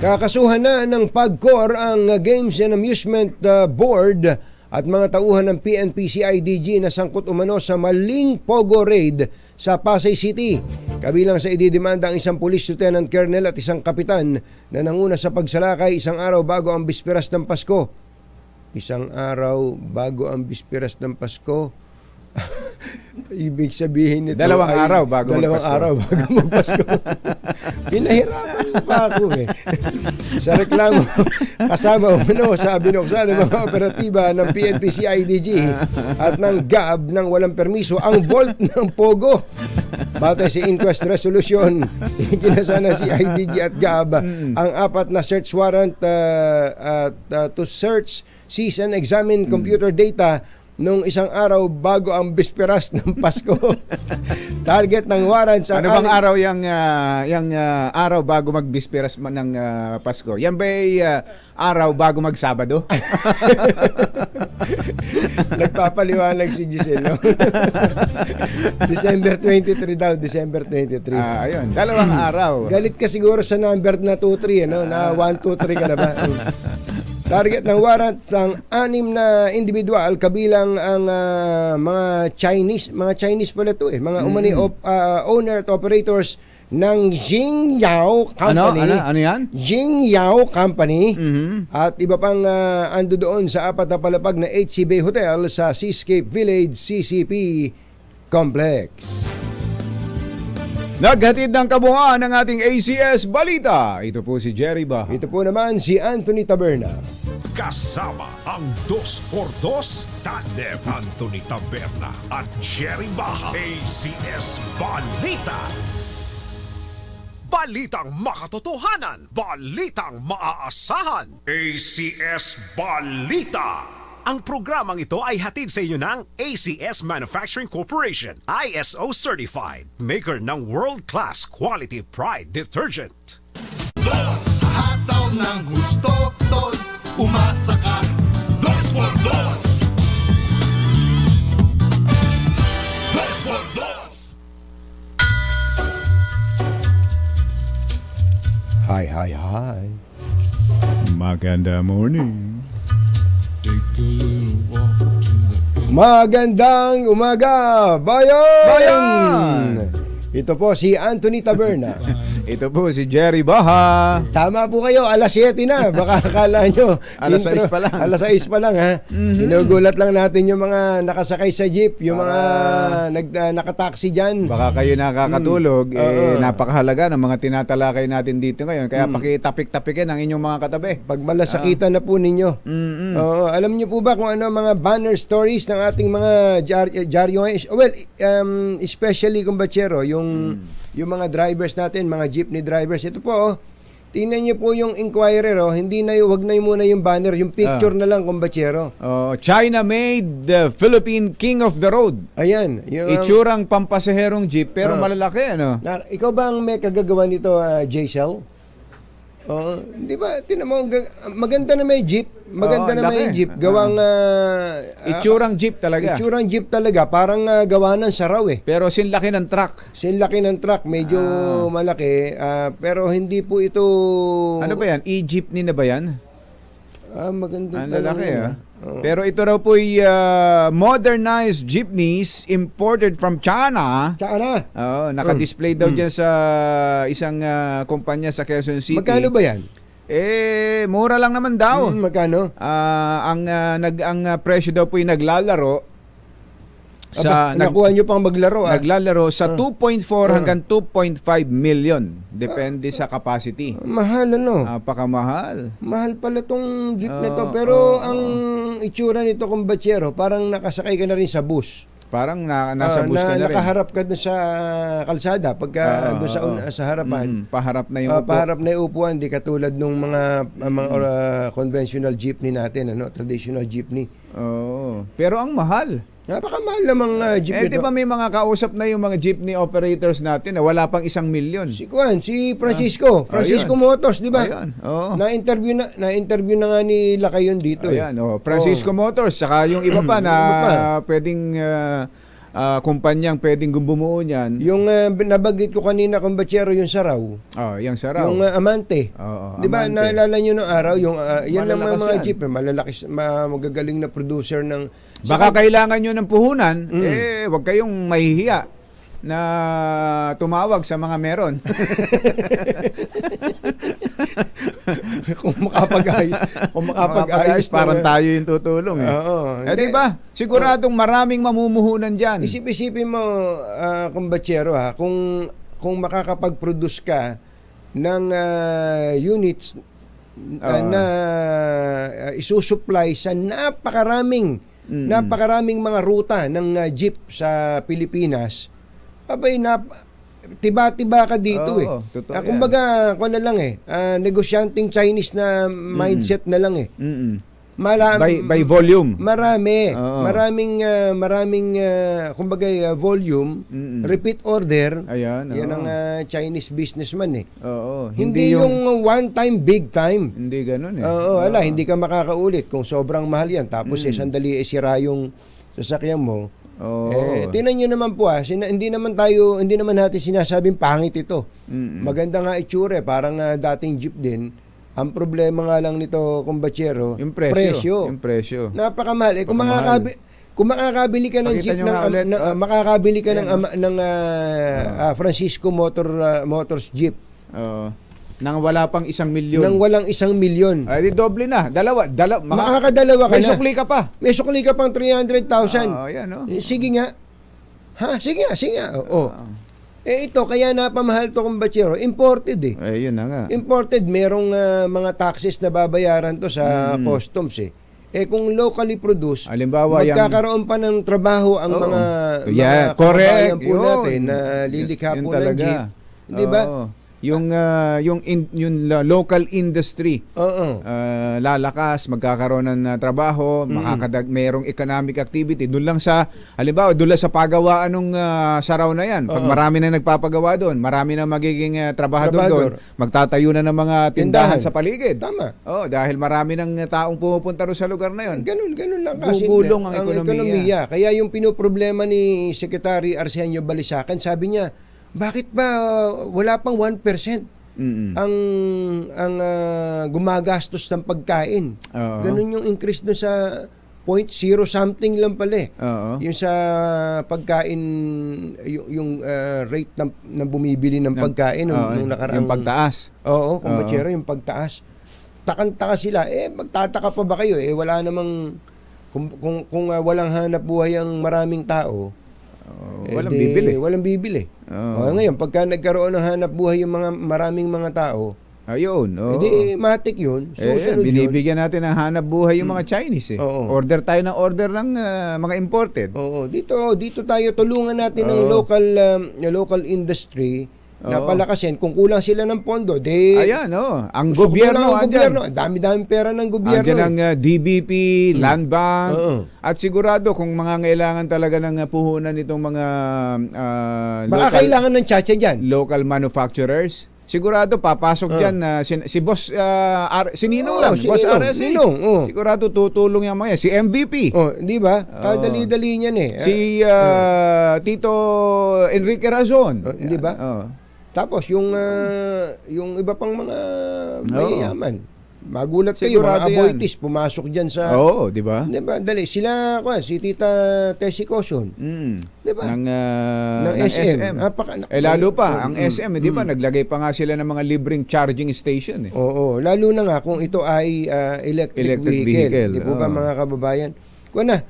Kakasuhan na ng PAGCOR ang Games and Amusement Board at mga tauhan ng PNP-CIDG na sangkot umano sa maling Pogo Raid sa Pasay City. Kabilang sa ididemanda ang isang Police Lieutenant Colonel at isang kapitan na nanguna sa pagsalakay isang araw bago ang bisperas ng Pasko. Isang araw bago ang bisperas ng Pasko. Ibig sabihin nito Dalawang ay araw bago dalawang magpasko. araw bago magpasko. Pinahirapan pa ako eh. Sa reklamo, kasama umano sa binuksan ng mga operatiba ng PNP-CIDG at ng GAB ng walang permiso ang vault ng Pogo. Batay sa inquest resolution, ikinasa na si IDG at GAB ang 4 na search warrant to search, seize and examine computer data nung isang araw bago ang bisperas ng Pasko. Target ng warrants ang Ano bang araw yung araw bago magbisperas ng Pasko? Yan ba ay araw bago magsabado? Nagpapaliwanag si Giselle, no? December 23 daw, December 23. Ayun, dalawang araw. Galit ka siguro sa number na 2-3, ano? Na 1-2-3 ka na ba? Target ng warrant ang 6 na individual kabilang ang mga Chinese pala to eh, mga umani owner at operators ng Jingyao Company. Ano yan? Jingyao Company at iba pang ando doon sa 4 na palapag na HC Bay Hotel sa Seascape Village CCP Complex. Naghatid ng kabuuan ng ating ACS Balita. Ito po si Jerry Baha. Ito po naman si Anthony Taberna. Kasama ang 2x2 tandem Anthony Taberna at Jerry Baha. ACS Balita. Balitang makatotohanan. Balitang maaasahan. ACS Balita. Ang programang ito ay hatid sa inyo ng ACS Manufacturing Corporation, ISO certified, maker ng world-class quality pride detergent. Dos, hataw ng gusto, tol. Umasa ka, 2x2. 2x2. Hi. Maganda morning. Magandang umaga, bayan! Bayan! Ito po si Anthony Taberna. Ito po si Jerry Baha. Tama po kayo, alas 7 na. Baka akala nyo. Alas 6 pa lang. Alas 6 pa lang, ha? Inugulat lang natin yung mga nakasakay sa jeep, yung mga nakataksi dyan. Baka kayo nakakatulog, napakahalaga ng mga tinatalakay natin dito ngayon. Kaya pakitapik-tapikin ang inyong mga katabi. Pag malasakitan na po ninyo. Oo, alam niyo po ba kung ano mga banner stories ng ating mga dyaryo ngayon? Well, especially kumbachero, yung mga drivers natin, mga jeepney drivers. Ito po, tingnan niyo po yung Inquirer, hindi na wag na muna yung banner, yung picture na lang, kumbachero. China made the Philippine King of the Road. Ayan. Yung, Itsurang pampasaherong jeep pero malalaki, ano? ikaw ba ang may kagagawa nito, J-Cell? Di ba? Tinan mo, maganda na may jeep. Maganda na may laki. jeep. Gawang Itsurang jeep talaga. itsurang jeep talaga. Parang gawa ng saraw eh. Pero sinlaki ng truck. Sinlaki ng truck, medyo malaki. Pero hindi po ito... Ano ba yan? E-jeepney na ba yan? Maganda Ang talaga. lalaki, Pero ito raw po ay modernized jeepneys imported from China. Tsaka na. Naka-display daw dyan sa isang kumpanya sa Quezon City. Magkano ba yan? Mura lang naman daw. Magkano? Ang presyo daw po ay naglalaro sa nakuha nyo pang maglaro. naglalaro sa 2.4 hanggang 2.5 million. Depende sa capacity. Mahal ano? Napakamahal. Mahal pala tong jeep na to. Pero ang itsura nito kung batsero, parang nakasakay ka na rin sa bus. Parang nasa bus ka na rin. Nakaharap ka doon sa kalsada pagka doon sa harapan. Paharap na yung upo. Paharap na yung upuan, di katulad nung mga conventional jeepney natin, traditional jeepney. Pero ang mahal. Napakamahal namang jeep nito. Di ba may mga kausap na yung mga jeepney operators natin na wala pang 1 million? Si Francisco Motors, di ba? Ayun, Na-interview na nga ni Lakay yun dito. Ayan, Francisco Motors, saka yung iba pa na pwedeng kumpanyang pwedeng bumuo niyan. Yung nabanggit ko kanina kung batsero yung Saraw. Yung Saraw. Yung Amante. Di ba, Amante. naalala nyo nung araw, yung yan lang Malalakas mga yan. jeep, malalaki, magagaling na producer ng... Baka kailangan nyo ng puhunan, wag kayong mahihiya na tumawag sa mga meron. kung makapag-ayos. Kung makapag-ayos. Parang tayo yung tutulong eh. Oo. Eh, di ba? Siguradong maraming mamumuhunan dyan. Isip-isipin mo, kumbatsero kung makakapag-produce ka ng units na isusupply sa napakaraming mga ruta ng jeep sa Pilipinas, abay tiba-tiba ka dito Oo, totoo yan. kumbaga, kung na lang negosyanteng Chinese na mindset na lang By volume. Marami. Oo. Maraming kumbaga volume, repeat order. Ayan, Yan oo. ang Chinese businessman Oo. Hindi yung one time, big time. Hindi ganun eh. Oo, hindi ka makakaulit kung sobrang mahal yan. Tapos sandali sira yung sasakyan mo. Oo. Tingnan nyo naman po hindi naman natin sinasabing pangit ito. Maganda nga itsura, parang dating jeep din. Ang problema nga lang nito, kumbatsero, Yung presyo. Yung presyo. napakamahal. Kung makakabili ka ng Pakita jeep nyo nga ulit. makakabili ka ng Francisco Motors Jeep Oo. Nang wala pang 1 milyon. nang walang 1 milyon. Ay, di doble na. Makakadalawa ka May na. sukli ka pa. May sukli ka pang 300,000. Yan, no? Sige nga. Sige nga. Oo. Ito, kaya napamahal to kumbatsero. Imported Yun na nga. Imported, merong mga taxes na babayaran to sa customs kung locally produced, Halimbawa, magkakaroon pa ng trabaho ang Oo. mga Correct. kababayan po natin na lilikha Yun po ng talaga. jeep. Di ba? Oo. Yung local industry Oo. lalakas, magkakaroon ng trabaho, merong economic activity doon lang sa halimbawa doon lang sa pagawaan ng saraw na yan. Pag marami na nagpapagawa doon, marami na magiging trabahador doon, magtatayo na ng mga tindahan sa paligid. Tama. Dahil marami ng taong pumupunta doon sa lugar na yon. Ganun lang kasi. Gugulong ang ekonomiya. Kaya yung pinoproblema ni Secretary Arsenio Balisacan, sabi niya, bakit ba wala pang 1% ang gumagastos ng pagkain? Oo. Ganun yung increase doon sa 0.0 something lang pala Oo. Yung sa pagkain, yung rate ng bumibili ng pagkain nung nakaraang yung pagtaas. Oo, kumbatsero, yung pagtaas. Takang-taka sila. Magtataka pa ba kayo? Wala namang kung walang hanap buhay ang maraming tao, Walang bibili. Walang bibili. Ngayon, pagka nagkaroon ng hanap buhay yung maraming mga tao, Ayun. matik yun. Susunod Binibigyan natin ng hanap buhay yung mga Chinese Oo. Order tayo ng order ng mga imported. Oo, dito tayo tulungan natin ng local industry na palakasin. Kung kulang sila ng pondo, Ayan, ang gobyerno, ang gobyerno. Ang dami-dami pera ng gobyerno. Andyan ang DBP, Land Bank, Oo. at sigurado kung mangangailangan talaga ng puhunan itong mga Baka kailangan ng tsatsya dyan. local manufacturers, sigurado papasok dyan si Boss si Ninong lang, si Boss Ninong, RSA. Ninong, Sigurado tutulong yan mga yan. Si MVP. Di ba? Kadali-dali niyan Si Tito Enrique Razon. Di ba? Tapos yung iba pang mga mayayaman. Magulat kayo, Sigurado mga yan. aboitis pumasok diyan sa di ba? Di ba? Dali sila si Tita Tessie Coson. Di ba? Ng SM. Lalo pa ang SM, di ba? Naglagay pa nga sila ng mga libreng charging station Oo, lalo na nga kung ito ay electric vehicle. Di po ba mga kababayan? Kung na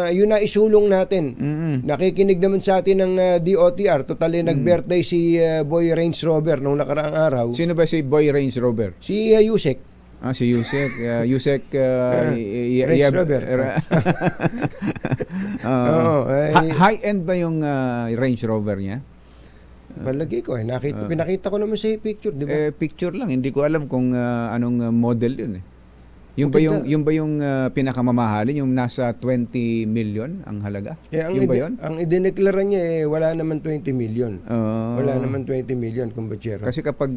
yun na isulong natin. Nakikinig naman sa atin ng DOTR. Totally nag-birthday si Boy Range Rover nung nakaraang araw. Sino ba si Boy Range Rover? Si Yusek. Si Yusek. Yusek Range Rover. High-end ba yung Range Rover niya? Palagi ko pinakita ko naman sa picture, di ba? Picture lang. Hindi ko alam kung anong model yun Yung ba yung pinakamamahalin, yung nasa 20 million ang halaga? Yung ba yun? Ang idineklara niya wala naman 20 million. Wala naman 20 million, kumbatsero. Kasi kapag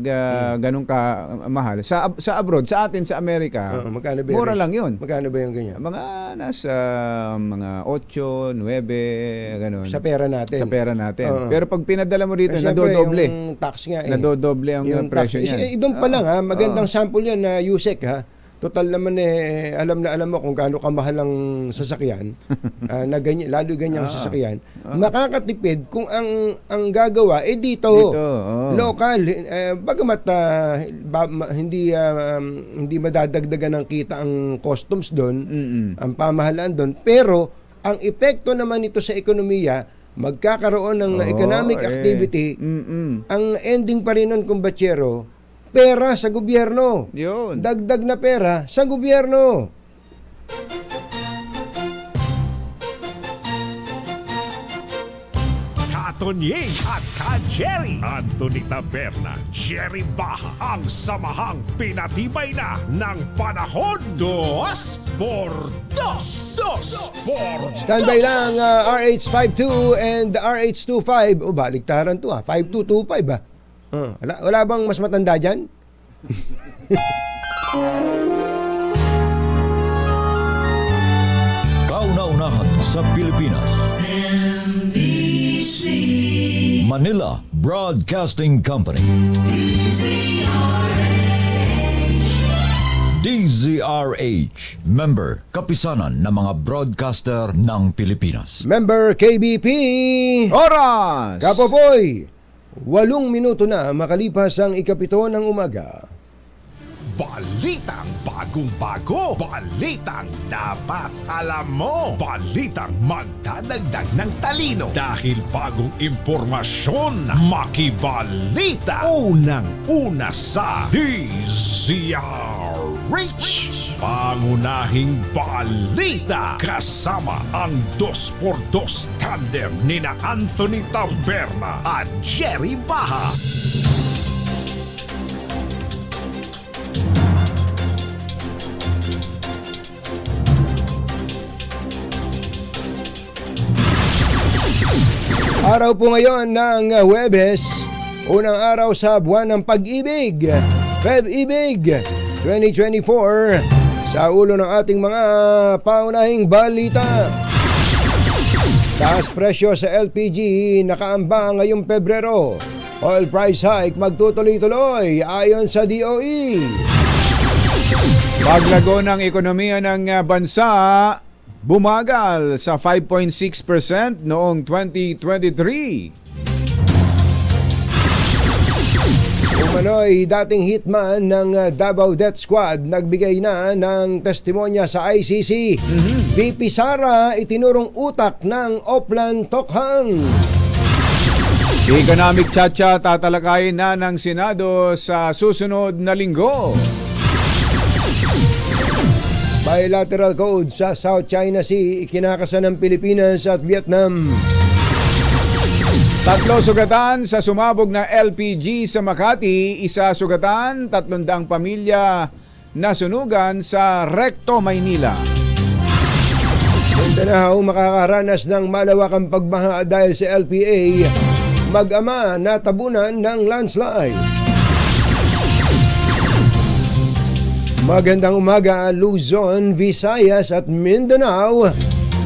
ganun ka mahal, sa abroad, sa atin, sa Amerika, magkano ba mura lang yun. Magkano ba yung ganyan? Mga nasa mga 8, 9, ganun. Sa pera natin. Pero pag pinadala mo dito, siyempre, nadodoble. yung tax nga Nadodoble ang presyo niya. Doon pa lang magandang sample yan na Yusek Total naman alam na alam mo kung gaano kamahal ang sasakyan, na ganyan, lalo ganyang sasakyan, makakatipid kung ang gagawa dito, local, bagamat hindi madadagdagan ng kita ang customs doon, ang pamahalaan doon, pero ang epekto naman ito sa ekonomiya, magkakaroon ng economic activity, ang ending pa rin nun, kumbatsero, pera sa gobyerno. Yun. Dagdag na pera sa gobyerno. Katonying at Ka-Jerry. Anthony Taberna, Jerry Baha, ang samahang pinatibay na ng panahon. 2 por 2. 2 por 2. Standby lang RH52 and RH25. O, baliktaran to 5225 wala bang mas matanda dyan? Kauna-unahan sa Pilipinas. NBC Manila Broadcasting Company. DZRH. Member, kapisanan ng mga broadcaster ng Pilipinas. Member KBP. Oras! Kapopoy, 8 minuto na makalipas ang 7 ng umaga. Balitang bagong-bago. Balitang dapat alam mo. Balitang magdadagdag ng talino. Dahil bagong impormasyon, makibalita. Unang-una sa DZRH. Pangunahing balita. Kasama ang 2x2 tandem nina Anthony Taberna at Jerry Baha. Araw po ngayon ng Huwebes, unang araw sa buwan ng pag-ibig, Feb-ibig 2024. Sa ulo ng ating mga paunahing balita, taas presyo sa LPG nakaamba ngayong Pebrero. Oil price hike magtutuloy-tuloy ayon sa DOE. Paglago ng ekonomiya ng bansa bumagal sa 5.6% noong 2023. Umano'y dating hitman ng Davao Death Squad nagbigay na ng testimonya sa ICC. VP Sara itinurong utak ng Oplan Tokhang. Economic Chacha tatalakayin na ng Senado sa susunod na linggo. Bilateral code sa South China Sea ikinakasan ng Pilipinas at Vietnam. 3 sugatan sa sumabog na LPG sa Makati, 1 sugatan, 300 pamilya nasunugan sa Recto, Maynila. Mindanao makakaranas ng malawakang pagbaha dahil sa LPA. Mag-ama natabunan ng landslide. Magandang umaga Luzon, Visayas at Mindanao.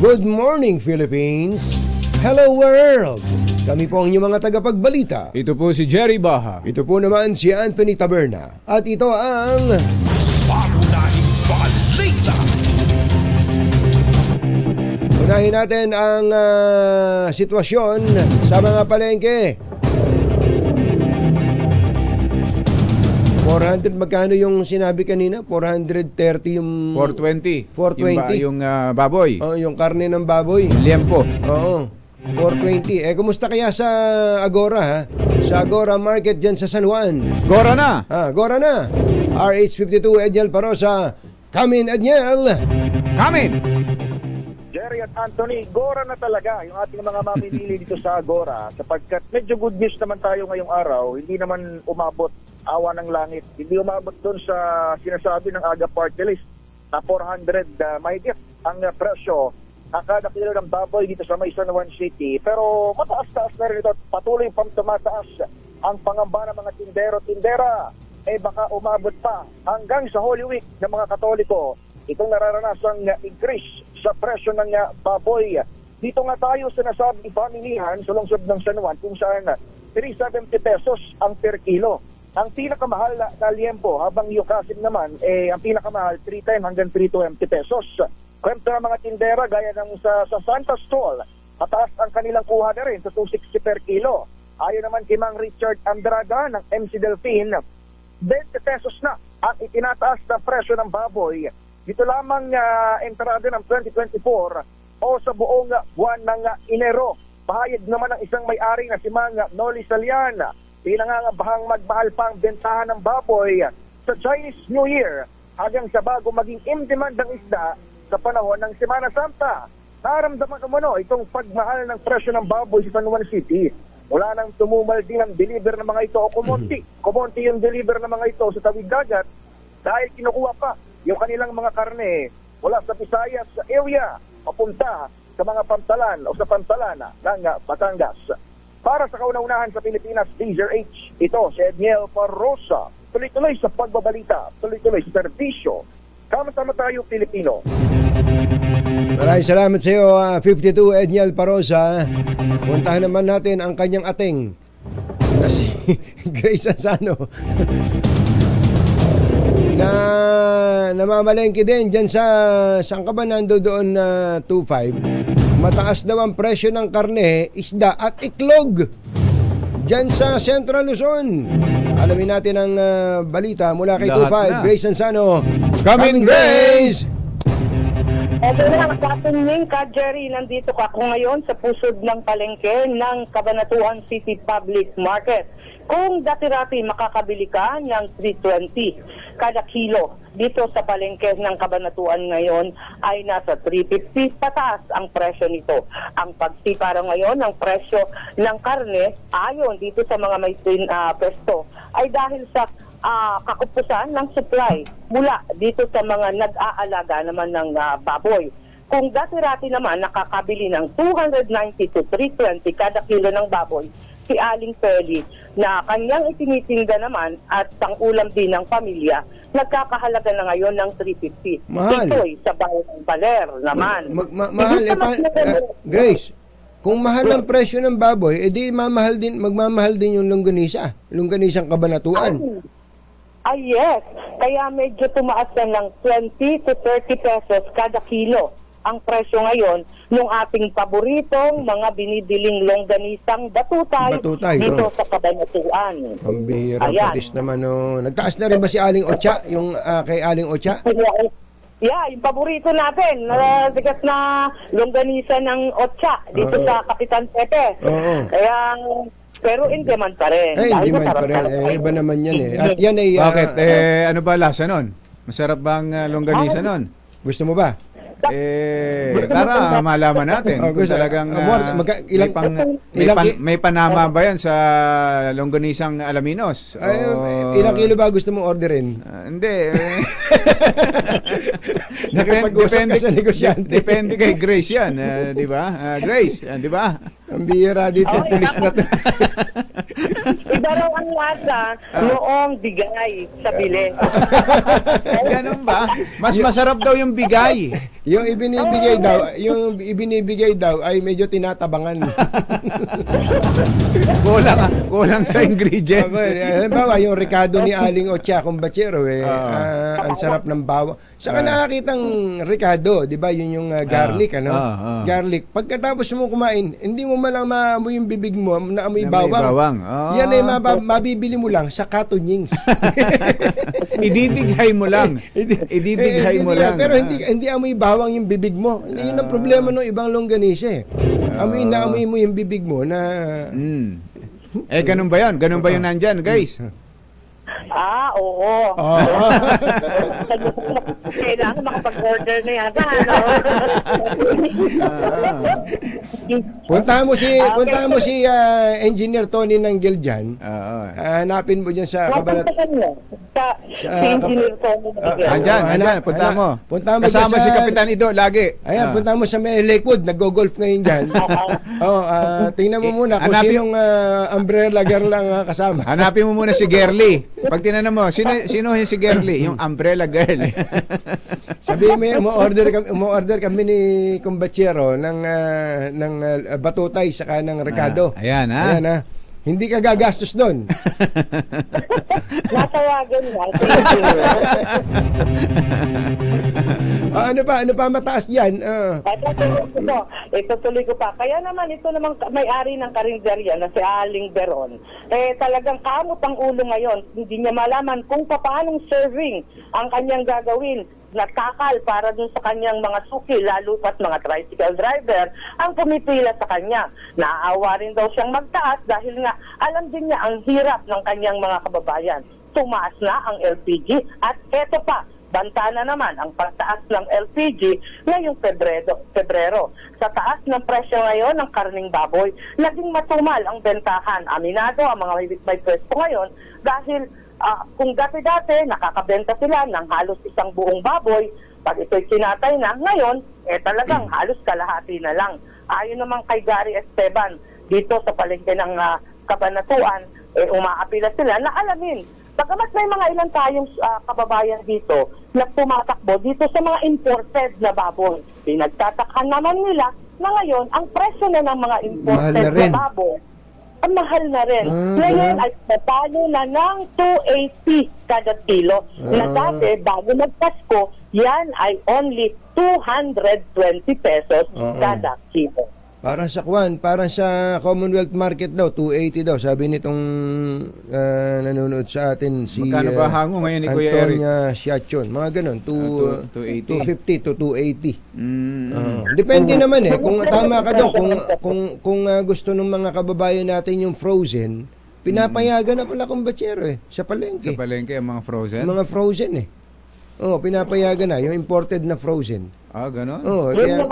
Good morning Philippines. Hello world. Kami po ang inyong mga tagapagbalita. Ito po si Jerry Baha. Ito po naman si Anthony Taberna. At ito ang Pangunahing balita. unahin natin ang sitwasyon sa mga palengke. 400 magkano yung sinabi kanina? 430 yung 420. 420. Yung baboy. Oh, yung karne ng baboy. Liempo. Oo. 420. Kumusta kaya sa Agora ha? Sa Agora Market dyan sa San Juan. Gora na. Agora na. RH52 Edniel Parosa. Come in Edniel. Kamin. Jerry at Anthony, Gora na talaga yung ating mga mamimili dito sa Agora sapagkat medyo good news naman tayo ngayong araw. Hindi naman umabot awa ng langit. Hindi umabot doon sa sinasabi ng Aga Party List na 400 mahigit ang presyo ang kada kilo ng baboy dito sa may San Juan City. Pero mataas-taas na rin ito. Patuloy pang tumataas ang pangamba ng mga tindero-tindera. Baka umabot pa hanggang sa Holy Week ng mga Katoliko. Itong nararanasang increase sa presyo ng baboy. Dito nga tayo sa nasabing pamilihan sa lungsod ng San Juan kung saan 370 pesos ang per kilo ang pinakamahal na liempo, habang yung kasim naman, ang pinakamahal 310 hanggang 320 pesos. Kwento ng mga tindera gaya ng sa Santa Stall, mataas ang kanilang kuha na rin sa 260 per kilo. Ayon naman kay Mang Richard Andrada ng MC Delphine, 20 pesos na ang itinataas na presyo ng baboy. Dito lamang entrada ng 2024 o sa buong buwan ng Enero. Pahayag naman ng isang may-ari na si Mang Noli Saliana, pinangangabahang magmahal pang bentahan ng baboy sa Chinese New Year hanggang sa bago maging in-demand ng isda sa panahon ng Semana Santa. Naramdaman umano itong pagmahal ng presyo ng baboy sa San Juan City. Wala nang tumumal din ang deliver ng mga ito o kumonti. Kumonti yung deliver ng mga ito sa tawid dagat dahil kinukuha pa yung kanilang mga karne mula sa Visayas sa area papunta sa mga pantalan o sa pantalan ng Batangas. Para sa kauna-unahan sa Pilipinas, Laser H, ito si Edniel Parrosa. Tuloy-tuloy sa pagbabalita, tuloy-tuloy sa serbisyo. Sama-sama tayo, Pilipino. Maraming salamat sa iyo, 52 Edniel Parrosa. Puntahan naman natin ang kanyang ating na si Grace Ansano na namamalengke din dyan sa saan ka ba nando doon na 2.5. Mataas daw ang presyo ng karne, isda at iklog dyan sa Central Luzon. Alamin natin ang balita mula kay Lahat 2.5 na. Grace Ansano. Coming, Grace! Eto na, katunying ka, Jerry, nandito ka ako ngayon sa pusod ng palengke ng Cabanatuan City Public Market. Kung dati-rati makakabili ka ng 320 kada kilo, dito sa palengke ng Cabanatuan ngayon ay nasa 350 pataas ang presyo nito. Ang pagsipara ngayon ng presyo ng karne ayon dito sa mga may pwesto ay dahil sa kakupusan ng supply mula dito sa mga nag-aalaga naman ng baboy. Kung dati-rati naman nakakabili ng 290 to 320 kada kilo ng baboy, si Aling Feli na kanyang itinitinda naman at pang-ulam din ng pamilya, nagkakahalaga na ngayon ng 350. Mahal. Ito'y sa bayan ng Baler naman. Mahal. Grace, kung mahal ang presyo ng baboy, edi magmamahal din yung longganisang Cabanatuan. Ay, yes. Kaya medyo tumaas na ng 20 to 30 pesos kada kilo ang presyo ngayon ng ating paboritong mga binibiling longganisang batutay dito sa Cabanatuan. Pambihira, Ayan. patis naman. No. Nagtaas na rin ba si Aling Ocha? Yung kay Aling Ocha? Yeah, yung paborito natin, sikat na longganisa ng Ocha dito Oo. sa Kapitan Pepe. Oo. Kaya, pero in demand pa rin. Ay, Dahil hindi man masarap pa rin. talaga. Iba naman yan eh. At yan ay... Bakit? Ano ba lasa nun? Masarap bang longganisa nun? Gusto mo ba? Para malaman natin kung gusto. talagang may panama ba yan sa longganisang Alaminos? Ay, O- ilang kilo ba gusto mong orderin? Hindi. Nakipag-usap ka sa negosyante. Depende kay Grace yan. Di ba? Grace, di ba? Ang bihira dito, pulis na to. Iba raw ang lasa noong bigay sa bili. Ganun ba? Mas masarap daw yung bigay. Yung ibinibigay daw ay medyo tinatabangan. Kulang sa ingredients. Halimbawa, yung Ricardo ni Aling Ocha Kumbachero, ang sarap ng bawang. Saka nakakitang Ricardo, di ba? Yun yung garlic, Garlic. Pagkatapos mo kumain, hindi mo malang maamoy yung bibig mo, naamoy bawang. Yan ay mabibili mo lang sa Katunyings. Ididighay mo lang. Ididighay mo lang. Pero hindi amoy bawang yung bibig mo. Yun ang problema ng ibang longganisa eh. Amoy na amoy mo yung bibig mo na... Ganun ba yun? Ganun ba yun nandyan, Grace? Oo. Kailangan makapag-order na yan. Puntahan mo si Engineer Tony Nanggel dyan. Hanapin mo dyan sa Cabanatuan. Andyan, punta mo. Kasama si Kapitan Ido, lagi. Ayan, punta mo sa may Lakewood, nag-golf ngayon dyan. Tingnan mo muna kung sinong umbrella girl lang kasama. Hanapin mo muna si Gerly. Pag tinanong mo, sino si Gerly? Yung umbrella girl. Sabihin mo, umo-order kami ni Kumbachero ng batutay saka ng Ricardo. Ayan ha. Hindi ka gagastos doon. Natawagan lang. Ano pa mataas diyan? Itutuloy ko pa. Kaya naman ito namang may-ari ng karinderya na si Aling Beron, talagang kamot ang ulo ngayon. Hindi niya malaman kung paanong serving ang kanyang gagawin. Nagkakal para dun sa kanyang mga suki, lalo pat mga tricycle driver ang pumipila sa kanya. Naaawa rin daw siyang magtaas dahil nga alam din niya ang hirap ng kanyang mga kababayan. Tumaas na ang LPG at eto pa, banta na naman ang pagtaas ng LPG ngayong Pebrero. Sa taas ng presyo ngayon ng karning baboy, naging matumal ang bentahan. Aminado ang mga may pwesto ngayon dahil kung dati-dati nakakabenta sila ng halos isang buong baboy, pag ito'y kinatay na, ngayon, talagang halos kalahati na lang. Ayon naman kay Gary Esteban, dito sa palengke ng Kabanatuan, umaapila sila na alamin. Pagkamat may mga ilan tayong kababayan dito na tumatakbo dito sa mga imported na baboy. Pinagtatakhan naman nila na ngayon, ang presyo na ng mga imported na baboy, ang mahal na rin. Ngayon ay patalo na ng 280 kada kilo. Na dati, bago magpasko, yan ay only 220 pesos kada kilo. Parang sa parang sa Commonwealth Market daw, 280 daw. Sabi nitong nanonood sa atin si magkano ba hango ngayon ni Kuya Eric? Antonia Siachon. Mga ganun, 250 to 280. Depende naman kung tama ka daw, kung gusto ng mga kababayan natin yung frozen, pinapayagan na pala kumbatsero sa palengke. Sa palengke ang mga frozen? Mga frozen pinapayagan na yung imported na frozen. Ganon? Kaya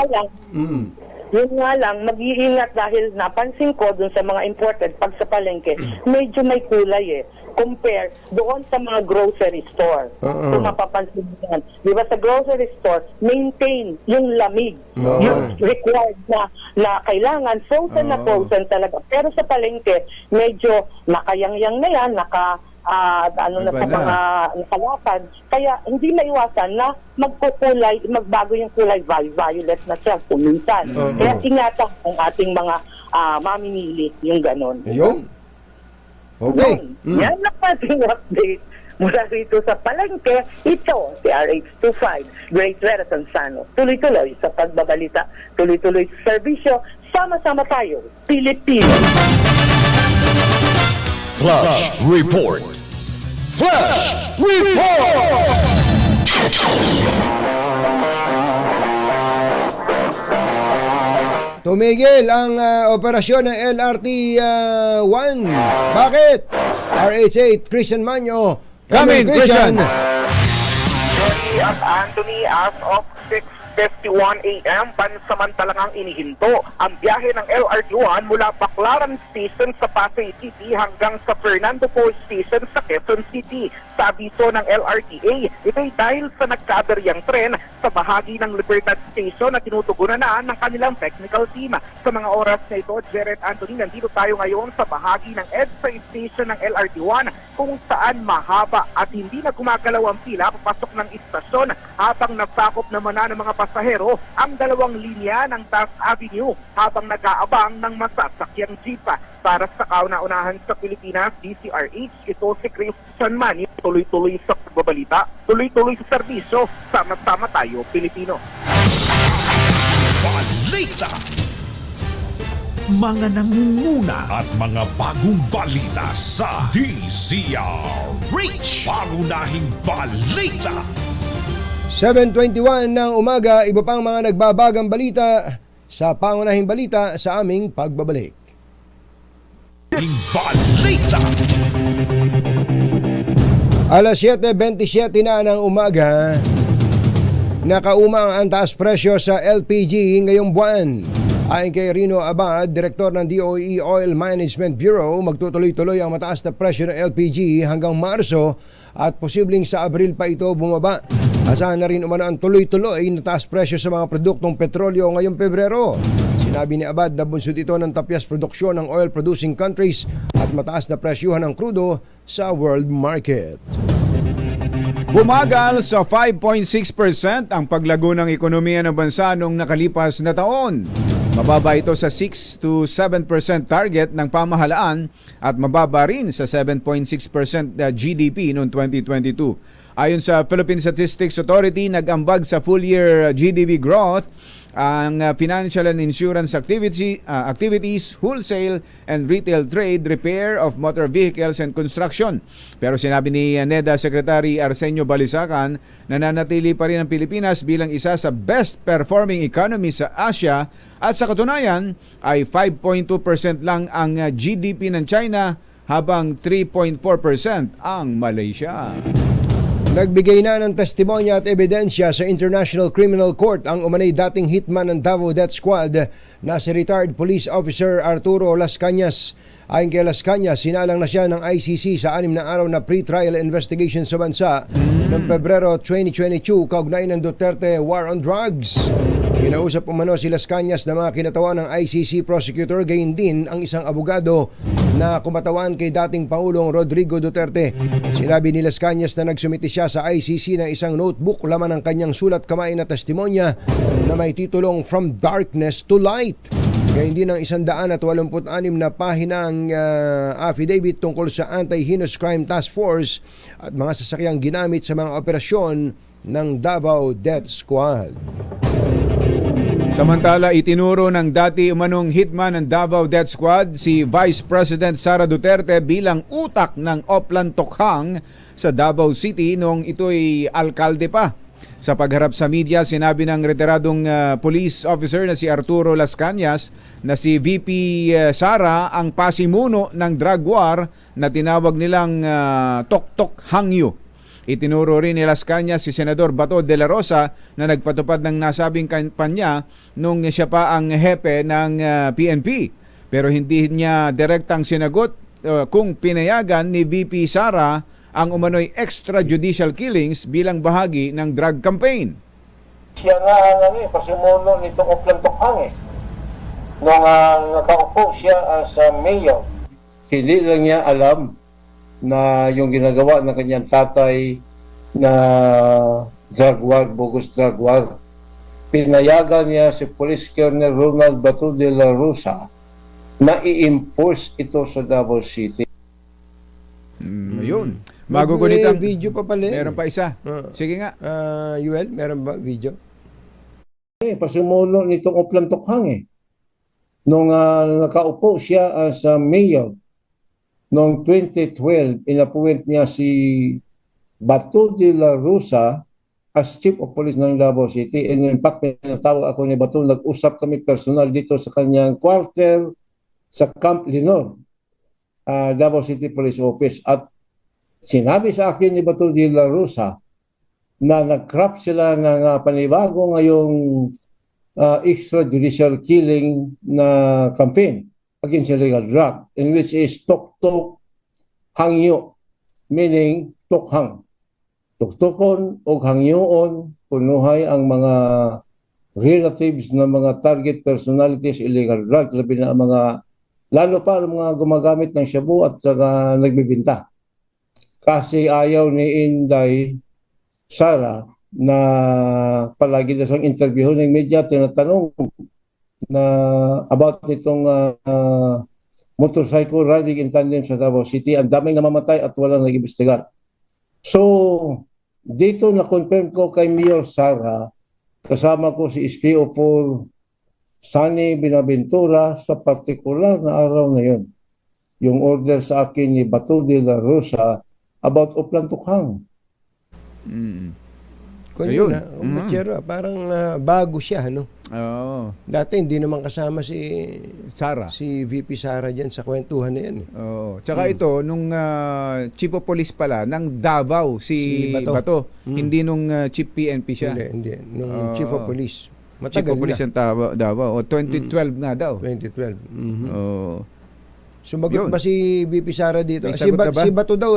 Yun nga lang, mag-iingat dahil napansin ko dun sa mga imported pag sa palengke, medyo may kulay compare doon sa mga grocery store. Kung mapapansin yan. Di ba sa grocery store, maintain yung lamig. Yung required na kailangan frozen na frozen talaga. Pero sa palengke, medyo nakayangyang na yan, sa mga nakalapad. Kaya hindi maiwasan na magbago yung kulay, violet na siya kuminsan. Kaya ingatan ang ating mga mamimili yung ganon. Ayun. Okay. Yan ang ating update mula rito sa palengke. Ito, si RH25, Great Vera Sansano. Tuloy-tuloy sa pagbabalita, tuloy-tuloy sa serbisyo, sama-sama tayo, Pilipino. Flash Report. Flash Report! Tumigil ang operasyon ng LRT 1. Bakit? RH8, Christian Manyo. Come in, Christian! Johnny at Anthony, as of 6:51 a.m. pansamantalang ang inihinto ang biyahe ng LRT1 mula Baclaran Station sa Pasay City hanggang sa Fernando Poe Station sa Quezon City. Sa abiso ng LRTA, ito'y dahil sa nagkaberyang tren sa bahagi ng Libertad Station na tinutugunan na ng kanilang technical team. Sa mga oras na ito, Jared Anthony, nandito tayo ngayon sa bahagi ng EDSA Station ng LRT1 kung saan mahaba at hindi na gumagalaw ang pila papasok ng istasyon habang nasakop naman na ng mga pasahero ang dalawang linya ng Taft Avenue habang nag-aabang ng masasakyang jeep. Para sa kauna-unahan sa Pilipinas, DCRH, ito si Christian Manny, tuloy-tuloy sa pagbabalita, tuloy-tuloy sa serbisyo, sama-sama tayo, Pilipino. Balita! Mga nangunguna at mga bagong balita sa DCRH. Pangunahing balita! 7:21 ng umaga, iba pang mga nagbabagang balita sa pangunahing balita sa aming pagbabalik. Balita! Alas 7:27 na ng umaga, nakauma ang taas presyo sa LPG ngayong buwan. Ayon kay Rino Abad, Direktor ng DOE Oil Management Bureau, magtutuloy-tuloy ang mataas na presyo ng LPG hanggang Marso at posibleng sa Abril pa ito bumaba. Asahan na rin umano ang tuloy-tuloy na taas presyo sa mga produktong petrolyo ngayong Pebrero. Sinabi ni Abad na bunsod ito ng tapyas produksyon ng oil-producing countries at mataas na presyuhan ng krudo sa world market. Bumagal sa 5.6% ang paglago ng ekonomiya ng bansa noong nakalipas na taon. Mababa ito sa 6 to 7% target ng pamahalaan at mababa rin sa 7.6% GDP noong 2022. Ayon sa Philippine Statistics Authority, nag-ambag sa full-year GDP growth ang financial and insurance activities, wholesale and retail trade, repair of motor vehicles and construction. Pero sinabi ni NEDA Secretary Arsenio Balisacan, nananatili pa rin ang Pilipinas bilang isa sa best performing economy sa Asia at sa katunayan ay 5.2% lang ang GDP ng China habang 3.4% ang Malaysia. Nagbigay na ng testimonya at ebidensya sa International Criminal Court ang umanay dating hitman ng Davao Death Squad na si retired police officer Arturo Las Cañas. Ayon kay Las Cañas, sinalang na siya ng ICC sa 6 na araw na pre-trial investigation sa bansa noong Pebrero 2022 kaugnay ng Duterte War on Drugs. Kinausap umano si Las Cañas na mga kinatawan ng ICC prosecutor, gayon din ang isang abogado na kumatawan kay dating Pangulong Rodrigo Duterte. Sinabi ni Las Cañas na nagsumiti siya sa ICC ng isang notebook laman ng kanyang sulat kamay na testimonya na may titulong From Darkness to Light. Gayon din ang 186 na pahinang affidavit tungkol sa Anti-Heinous Crime Task Force at mga sasakyang ginamit sa mga operasyon ng Davao Death Squad. Samantala, itinuro ng dati umanong hitman ng Davao Death Squad si Vice President Sara Duterte bilang utak ng Oplan Tokhang sa Davao City noong ito'y alkalde pa. Sa pagharap sa media, sinabi ng retiradong police officer na si Arturo Las Cañas na si VP Sara ang pasimuno ng drug war na tinawag nilang Tok-Tok Hangyo. Itinuro rin ni Las Cañas si Senador Bato de la Rosa na nagpatupad ng nasabing kampanya nung siya pa ang hepe ng PNP. Pero hindi niya direktang sinagot kung pinayagan ni VP Sara ang umano'y extrajudicial killings bilang bahagi ng drug campaign. Siya nga ang pasimuno nitong Oplan Tokhang nung nakaupo siya as mayor. Hindi lang niya alam na yung ginagawa ng kanyang tatay na drug war, bogus drug war. Pinayagan niya si Police Colonel Ronald Bato de la Rosa na i-enforce ito sa Davao City. Yun. Magugunit ang video pa pala. Meron pa isa. Sige nga. Yuel, meron ba video? Pasimuno nitong Oplan Tokhang nung nakaupo siya as mayor noong 2012, inappoint niya si Bato de la Rosa as Chief of Police ng Davao City. And in fact, natawag ako ni Bato, nag-usap kami personal dito sa kanyang quarter sa Camp Leonor, Davao City Police Office. At sinabi sa akin ni Bato de la Rosa na nag-craft sila ng panibago ngayong extrajudicial killing na campaign against illegal drug, in which is Tok-Tok Hangyo, meaning Tokhang. Tuktukon o hangyoon, punuhay ang mga relatives ng mga target personalities illegal drug, labi na mga, lalo pa ang mga gumagamit ng shabu at saka nagbibinta. Kasi ayaw ni Inday Sara na palagi na sa interview ng media, tinatanong na about itong motorcycle riding in tandem sa Davao City. Ang daming namamatay at walang nag-imbestigar. So, dito na-confirm ko kay Mayor Sara, kasama ko si SPO4 Sunny Binaventura sa partikular na araw na yun. Yung order sa akin ni Bato de la Rosa about Oplan Tokhang. Ayun na, parang bago siya, no? Oo. Dati hindi naman kasama si Sara. Si VP Sara diyan sa kwentuhan na 'yan. Oo. Tsaka ito nung Chief of Police pala ng Davao si Bato. Hindi nung Chief PNP siya. Hindi. Nung Chief of Police. Matagal Chief of Police ng Davao. O 2012 nga daw. 2012. Oo. Sumagot ba si VP Sara dito? Si Bato daw,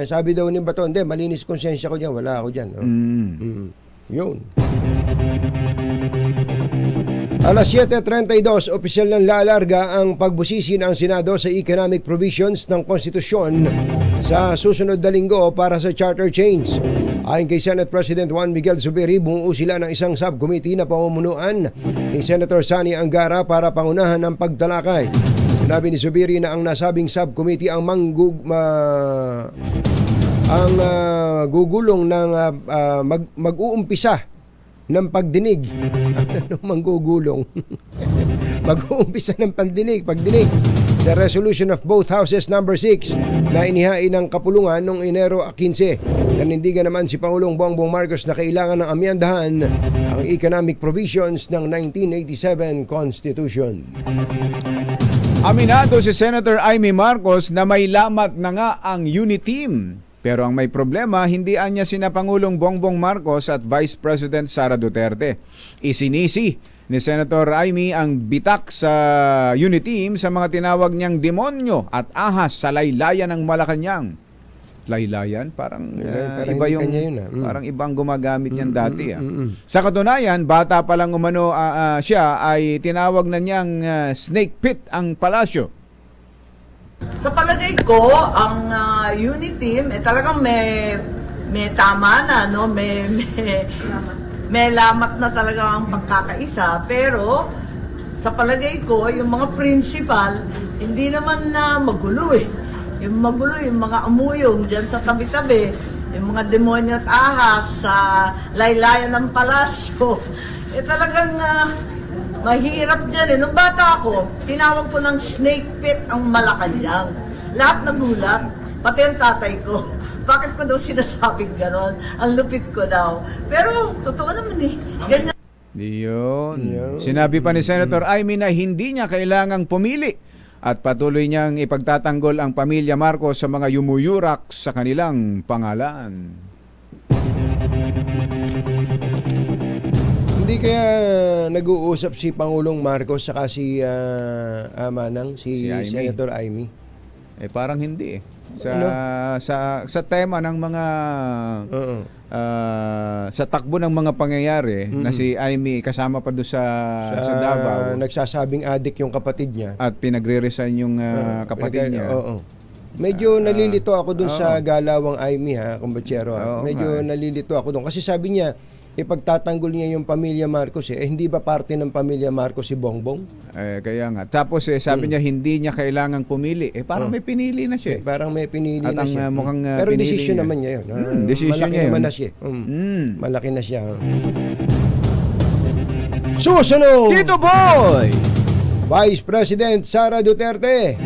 sabi daw ni Bato, hindi, malinis konsensya ko dyan, wala ako dyan. Yun. Alas 7:32, opisyal ng lalarga ang pagbusisi ng Senado sa economic provisions ng konstitusyon sa susunod na linggo para sa charter change. Ayon kay Senate President Juan Miguel Zubiri, bumuo sila ng isang subcommittee na pamumunuan ni Senator Sani Angara para pangunahan ng pagtalakay. Sinabi ni Zubiri na ang nasabing subcommittee ang gugulong ng mag-uumpisa ng pagdinig. Anong manggugulong? Mag-uumpisa ng pagdinig sa resolution of both houses number 6 na inihain ng kapulungan noong Enero 15. Nanindigan naman si Pangulong Bongbong Marcos na kailangan ng amyandahan ang economic provisions ng 1987 Constitution. Aminado si Senator Amy Marcos na may lamat na nga ang UNITEAM. Pero ang may problema, hindi anya sina Pangulong Bongbong Marcos at Vice President Sara Duterte. Isinisi ni Senator Amy ang bitak sa UNITEAM sa mga tinawag niyang demonyo at ahas sa laylayan ng Malacanang. Laylayan? Parang iba yung parang ibang gumagamit niyan dati. Sa katunayan, bata pa lang umano siya ay tinawag na niyang snake pit ang palasyo. Sa palagay ko, ang UNITEAM talagang may tama na, no? May lamat na talaga ang pagkakaisa, pero sa palagay ko, yung mga principal, hindi naman na magulo eh. Yung magulo, yung mga umuyong dyan sa tabi-tabi, yung mga demonyo at ahas sa laylayan ng palasyo, talagang mahirap dyan eh. Nung bata ako, tinawag ko ng snake pit ang Malacanang. Lahat nagulat, pati ang tatay ko. Bakit ko daw sinasabing ganon? Ang lupit ko daw. Pero, totoo naman eh. Ganyan. Yun. Sinabi pa ni Senator Amy na hindi niya kailangang pumili at patuloy niyang ipagtatanggol ang pamilya Marcos sa mga yumuyurak sa kanilang pangalan. Hindi kaya nag-uusap si Pangulong Marcos saka si si Senator Amy? Parang hindi eh. Sa tema ng mga sa takbo ng mga pangyayari na si Amy kasama pa doon sa Davao. Nagsasabing adik yung kapatid niya. At pinagre-resign yung kapatid niya. Medyo nalilito ako doon sa galawang Amy kumbatsero. Medyo nalilito ako doon kasi sabi niya ipagtatanggol niya yung pamilya Marcos hindi ba parte ng pamilya Marcos si Bongbong? Kaya nga. Tapos sabi niya hindi niya kailangang pumili. Parang may pinili na siya. Parang may pinili at na siya. Pero decision naman niya yun. Decision malaki niya naman na siya. Malaki na siya. Susunod! Tito Boy! Vice President Sara Duterte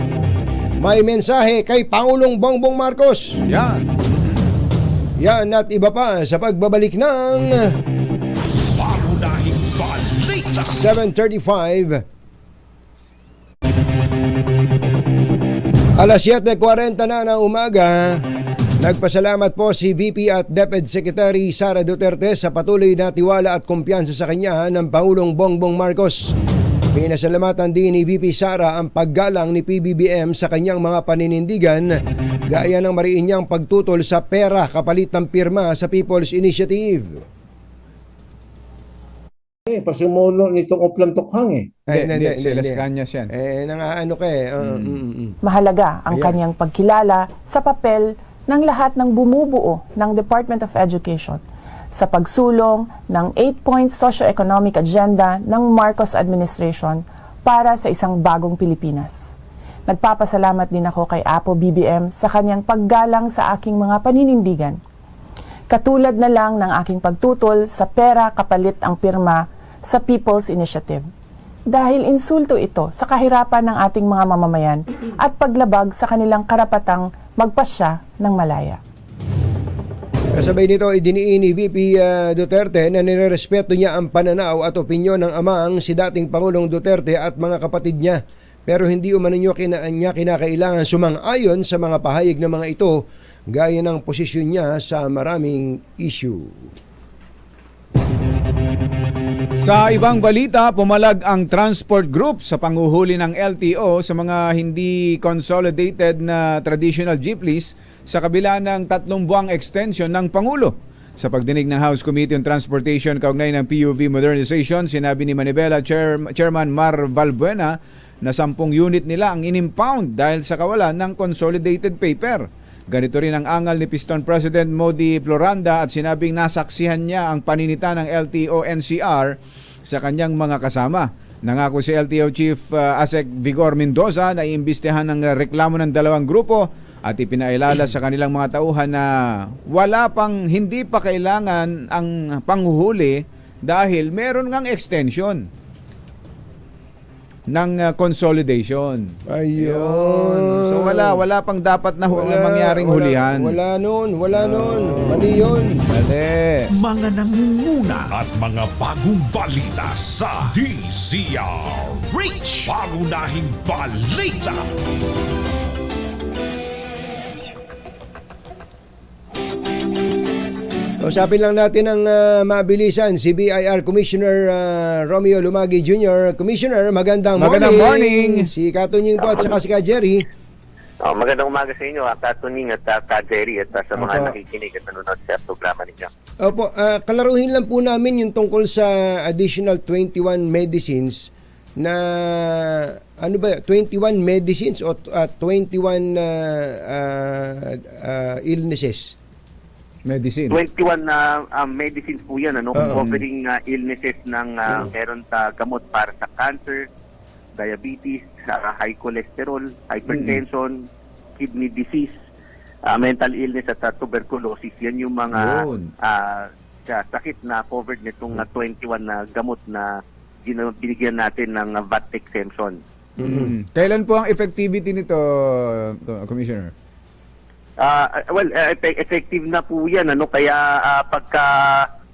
may mensahe kay Pangulong Bongbong Marcos. Yan at iba pa sa pagbabalik ng Pangunahing balita 7:35. Alas 7:40 na ng umaga. Nagpasalamat po si VP at DepEd Secretary Sara Duterte sa patuloy na tiwala at kumpiyansa sa kanya ng Pangulong Bongbong Marcos. Pinasalamatan din ni VP Sara ang paggalang ni PBBM sa kanyang mga paninindigan gaya ng mariin niyang pagtutol sa pera kapalit ng pirma sa People's Initiative. Pasimuno nitong Oplan Tokhang Si Las Cañas yan. Mahalaga ang kanyang pagkilala sa papel ng lahat ng bumubuo ng Department of Education sa pagsulong ng 8-point socio-economic agenda ng Marcos administration para sa isang bagong Pilipinas. Nagpapasalamat din ako kay Apo BBM sa kanyang paggalang sa aking mga paninindigan. Katulad na lang ng aking pagtutol sa pera kapalit ang pirma sa People's Initiative. Dahil insulto ito sa kahirapan ng ating mga mamamayan at paglabag sa kanilang karapatang magpasya ng malaya. Kasabay nito, idiniin ni VP Duterte na nirerespeto niya ang pananaw at opinyon ng amang si dating Pangulong Duterte at mga kapatid niya. Pero hindi umano niya kinakailangan sumang-ayon sa mga pahayag ng mga ito gaya ng posisyon niya sa maraming issue. Sa ibang balita, pumalag ang transport group sa panguhuli ng LTO sa mga hindi consolidated na traditional jeepneys sa kabila ng 3 buwang extension ng Pangulo. Sa pagdinig ng House Committee on Transportation kaugnay ng PUV modernization, sinabi ni Manibela Chairman Mar Valbuena na 10 unit nila ang inimpound dahil sa kawalan ng consolidated paper. Ganito rin ang angal ni Piston President Modi Floranda at sinabing nasaksihan niya ang paninita ng LTO-NCR sa kanyang mga kasama. Nangako si LTO Chief Asec Vigor Mendoza na iimbestigahan ng reklamo ng dalawang grupo at ipinailala sa kanilang mga tauhan na hindi pa kailangan ang panghuhuli dahil meron ngang extension ng consolidation. Ayun. So wala pang dapat na mangyaring hulihan. Wala nun. Mali yun. Mali. Mga nangunguna at mga bagong balita sa DZRH. Pangunahing balita. Usapin lang natin ang mabilisan si BIR Commissioner Romeo Lumagi Jr. Commissioner, magandang morning. Si Katunying po at saka si Ka Jerry. Magandang umaga sa inyo, Katunying at Ka Jerry at sa mga nakikinig at nanonood sa programa ninyo. Opo, kalaruhin lang po namin yung tungkol sa additional 21 medicines na 21 medicines o 21 illnesses. Medicine. 21 medicines po yan, covering illnesses ng meron sa gamot para sa cancer, diabetes, high cholesterol, hypertension, kidney disease, mental illness at tuberculosis. Yan yung mga sakit na covered nitong 21 na gamot na binigyan natin ng VAT exemption. Kailan po ang effectivity nito, Commissioner? Effective na po yan, kaya pagka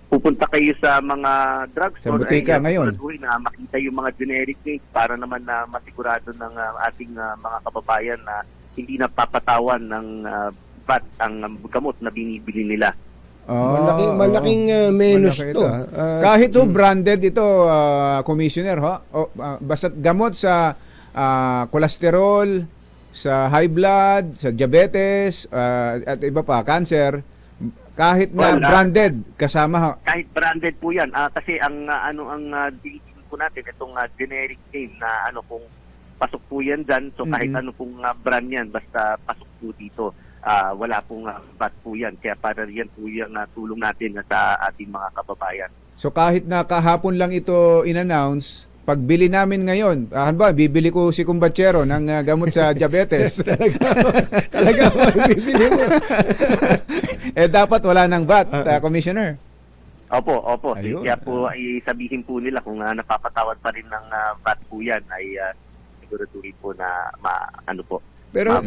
pupunta kayo sa mga drugstore, ngayon na makita yung mga generic names para naman na masigurado ng ating mga kababayan na hindi na papatawan ng VAT ang gamot na binibili nila. Malaking menus to. Kahit branded ito, Commissioner, basta gamot sa cholesterol, sa high blood, sa diabetes, at iba pa, cancer, kahit na branded kasama. Kahit branded po 'yan. Kasi ang dinitin po natin itong generic name na kung pasok po 'yan diyan, so kahit ano pong brand 'yan basta pasok po dito. Wala pong VAT po 'yan. Kaya para yan po yung tulong natin sa ating mga kababayan. So kahit na kahapon lang ito in-announce, pagbili namin ngayon, bibili ko si Kumbatsero ng gamot sa diabetes. Talaga bibili mo. Dapat wala ng VAT, Commissioner. Opo. Kaya po sabihin po nila kung napapatawad pa rin ng VAT po yan, ay siguraduhin po na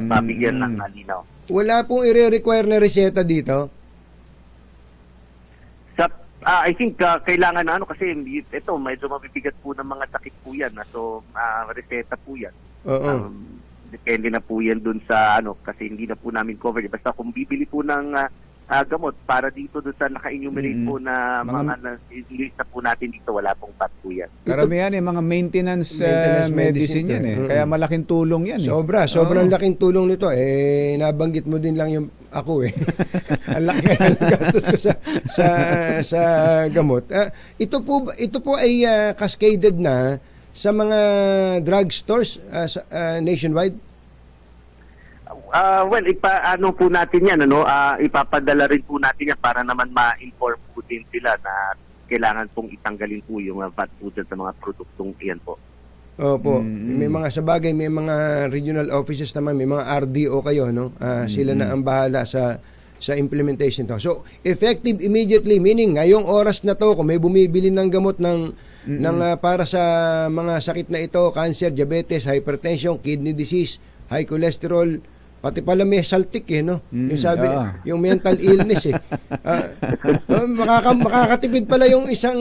mabigyan ng linaw. Wala pong i-require na reseta dito? I think kailangan na kasi ito medyo mabibigat po ng mga sakit po yan. So reseta po yan. Depende na po yan dun sa kasi hindi na po namin cover. Basta kung bibili po ng gamot para dito dun sa naka-enumerate po na mga lista po natin dito, wala pong VAT po yan. Karamihan mga maintenance medicine yan Kaya malaking tulong yan. Sobrang laking tulong nito. Nabanggit mo din lang yung ako ang laki ng gastos ko sa gamot. Ito po ay cascaded na sa mga drugstores nationwide. Po natin yan, ipapadala rin po natin yan para naman ma-inform po din sila na kailangan pong itanggalin po yung VAT po dyan sa mga produktong iyan po. Opo. May mga sabagay, may mga regional offices naman, may mga RDO kayo, sila na ang bahala sa implementation to. So, effective immediately, meaning ngayong oras na to, kung may bumibili ng gamot ng para sa mga sakit na ito, cancer, diabetes, hypertension, kidney disease, high cholesterol, pati pala may saltik yung sabi yung mental illness makakatipid pala yung isang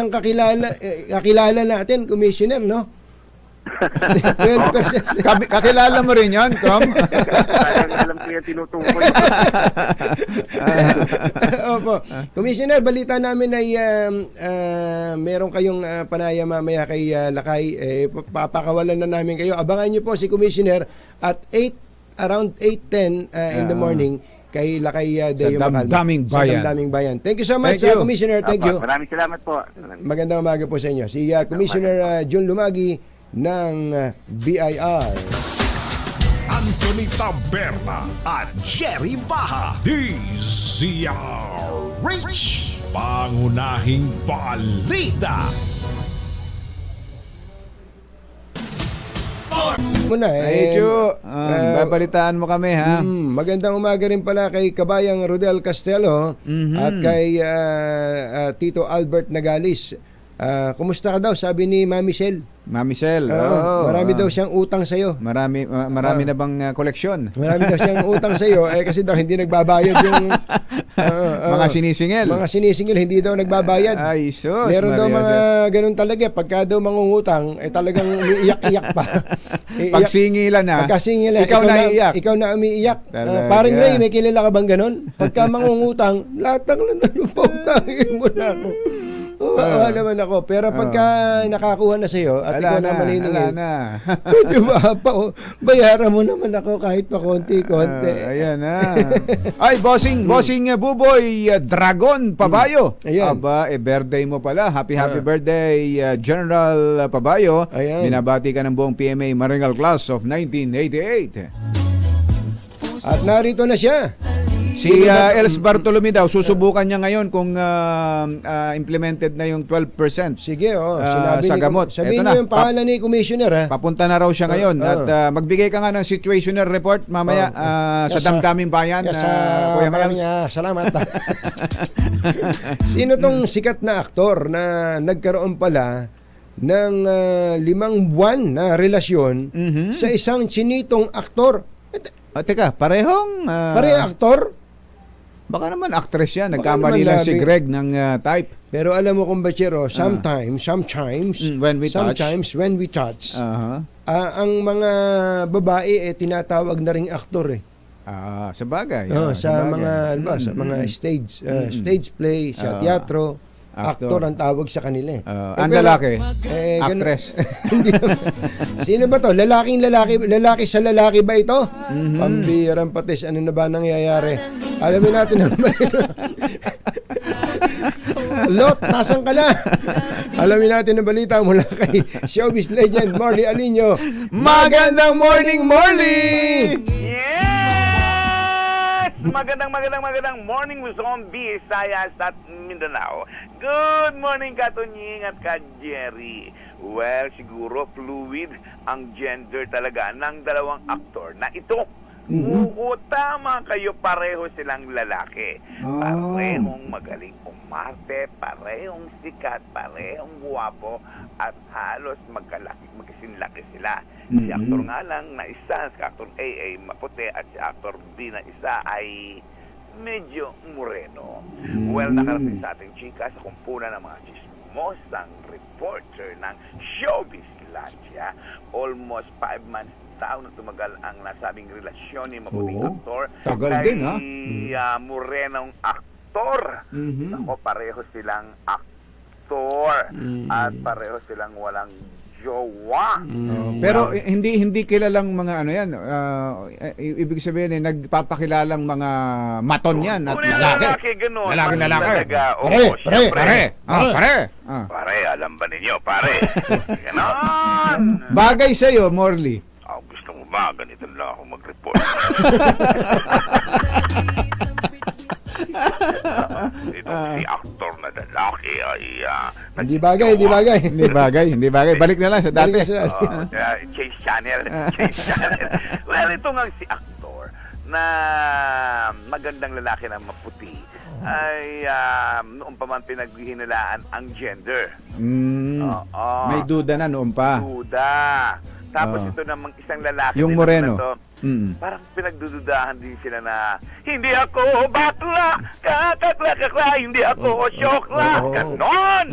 kakilala natin, Commissioner, 12%. Kakilala mo rin yan, Tom? Alam ko yan tinutukoy. Opo. Commissioner, balita namin ay meron kayong panaya mamaya kay Lakay. Papakawalan na namin kayo. Abangan nyo po si Commissioner at around 8:10 in the morning kay Lakay Deo Macal. Sa Damdaming Bayan. Thank you so much, Commissioner. Thank you. Maraming salamat po. Magandang umaga po sa inyo. Si Commissioner John Lumagi ng BIR. Ang Anthony Taberna at Jerry Baha. DZRH, pangunahing balita. Muna Ay, Chu, babalitaan mo kami, ha? Magandang umaga rin pala kay Kabayang Rodel Castelo at kay Tito Albert Nagalis. Kumusta ka daw? Sabi ni Mami Sel. Mami Sel. Marami daw siyang utang sa'yo. Marami na bang koleksyon? Marami daw siyang utang sa'yo kasi daw hindi nagbabayad yung mga sinisingil. Mga sinisingil hindi daw nagbabayad. Ay, sus. Meron daw mga ganun talaga. Pagka daw mangungutang, talagang umiiyak-iyak pa. Pagsingilan na. Pagkasingilan. Ikaw na iiyak. Ikaw na umiiyak. Talaga. Parang Ray, may kilala ka bang ganun? Pagka mangungutang, lahat ng pautangin mo na ako. Oo naman ako. Pero pagka nakakuha na sa'yo at ikaw na maniningil, diba pa, bayaran mo naman ako kahit pa konti-konti. Ayan na. Ay, bossing Buboy Dragon Pabayo. Ayan. Aba, birthday mo pala. Happy birthday, General Pabayo. Ayan. Binabati ka ng buong PMA Maringal Class of 1988. At narito na siya. Si Els Bartolome daw, susubukan niya ngayon kung implemented na yung 12%. Sige, sinabi sa gamot. Sabihin niyo yung pangalan ni Commissioner. Papunta na raw siya ngayon. At magbigay ka nga ng situational report mamaya sa Damdaming Bayan. Kuya Els. Salamat. Sino tong sikat na aktor na nagkaroon pala ng 5 buwan na relasyon sa isang chinitong aktor? Teka, parehong aktor? Baka naman actress yan. Nagkamali lang si Greg ng type. Pero alam mo kung Bachero, sometimes when we touch, ang mga babae tinatawag na ring aktor sa bagay. Sa mga stage play, sa teatro, aktor ang tawag sa kanila. Ang lalaki, actress. Sino ba to? Lalaki sa lalaki ba ito? Pambirang patis. Ano na ba nangyayari? Alamin natin ang balita. Lot, nasan ka na? Alamin natin ang balita mula kay showbiz legend Morley Alinio. Magandang morning, Morley! Magandang morning Luzon, Visayas at Mindanao. Good morning Katunying at ka Jerry. Well, siguro fluid ang gender talaga ng dalawang aktor na ito. Oo, tama kayo, pareho silang lalaki. Parehong magaling umarte, parehong sikat, parehong guwapo, at halos magkasinlaki sila. Si aktor nga lang na isa, si aktor A ay maputi at si aktor B na isa ay medyo moreno. Well, nakarating sa ating chika sa kumpunan ng mga chismosang reporter ng Showbiz Lancia. Almost 5 months daw na tumagal ang nasabing relasyon ni maputing aktor kay morenong aktor. Ako, pareho silang aktor at pareho silang walang jowa. Pero hindi kilalang mga ano yan. Ibig sabihin nagpapakilalang mga maton yan at lalaki. Lalaki. Pare, alam ba ninyo, pare? Ganon. Bagay sa'yo, Morley. Gusto mo ba? Ganito lang ako mag-report. Itong si aktor na lalaki ay hindi bagay. Balik na lang sa dati. Chase Channel. Well, ito nga si aktor na magandang lalaki na maputi ay noon pa man pinaghihinalaan ang gender. May duda na noon pa. Tapos ito namang isang lalaki yung moreno to, parang pinagdududahan din sila na hindi ako bakla, kakakla, hindi ako syokla, ganon.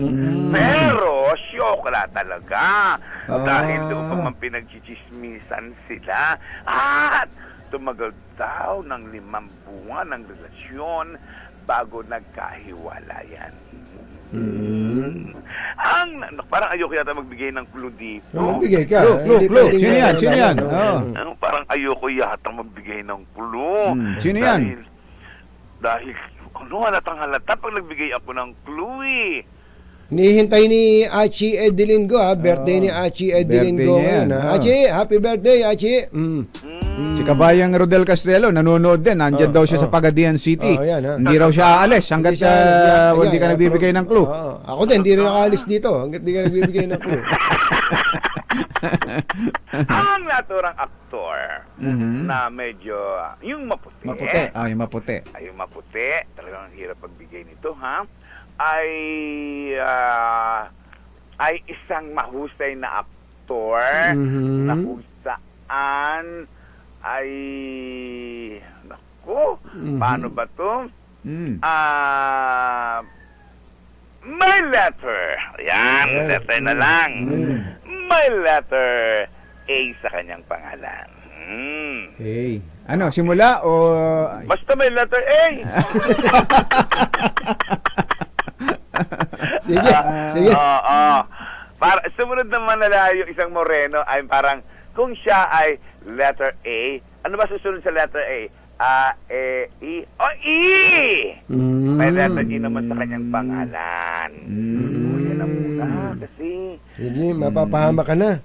Pero syokla talaga. Dahil doon pa man pinagchichismisan sila at tumagal daw ng 5 buwan ng relasyon bago nagkahiwalayan. Parang ayoko yata magbigay ng clue dito. Magbigay ka. Clue. Sino yan? Parang ayoko yata magbigay ng clue. Sino yan? Dahil halatang-halata pag nagbigay ako ng clue. Nihintay ni Achi Edilingo birthday ni Achi Edilingo ngayon. Achi, happy birthday, Achi. Si Kabayang Rodel Castelo, nanonood din. Nandyan daw siya sa Pagadian City. Yan, Hindi raw siya aalis hanggat hindi ka nagbibigay ng clue. Ako din, hindi rin nakaalis dito hanggat hindi ka nagbibigay ng clue. Ang naturang aktor na medyo, yung maputi. Yung maputi. Ay, yung maputi. Talagang hirap pagbigay nito, ha? Ay isang mahusay na aktor na kung saan ay naku, paano ba to? May letter. Yan, letter na lang. May letter A sa kanyang pangalan. Hey. Ano, simula o... Basta may letter A. Sige. Para sumunod naman na yung isang moreno ay parang kung siya ay letter A, ano ba susunod sa letter A? E, I. E! May letter E naman sa kanyang pangalan. Yan na muna kasi. Sige, mapapahama ka na.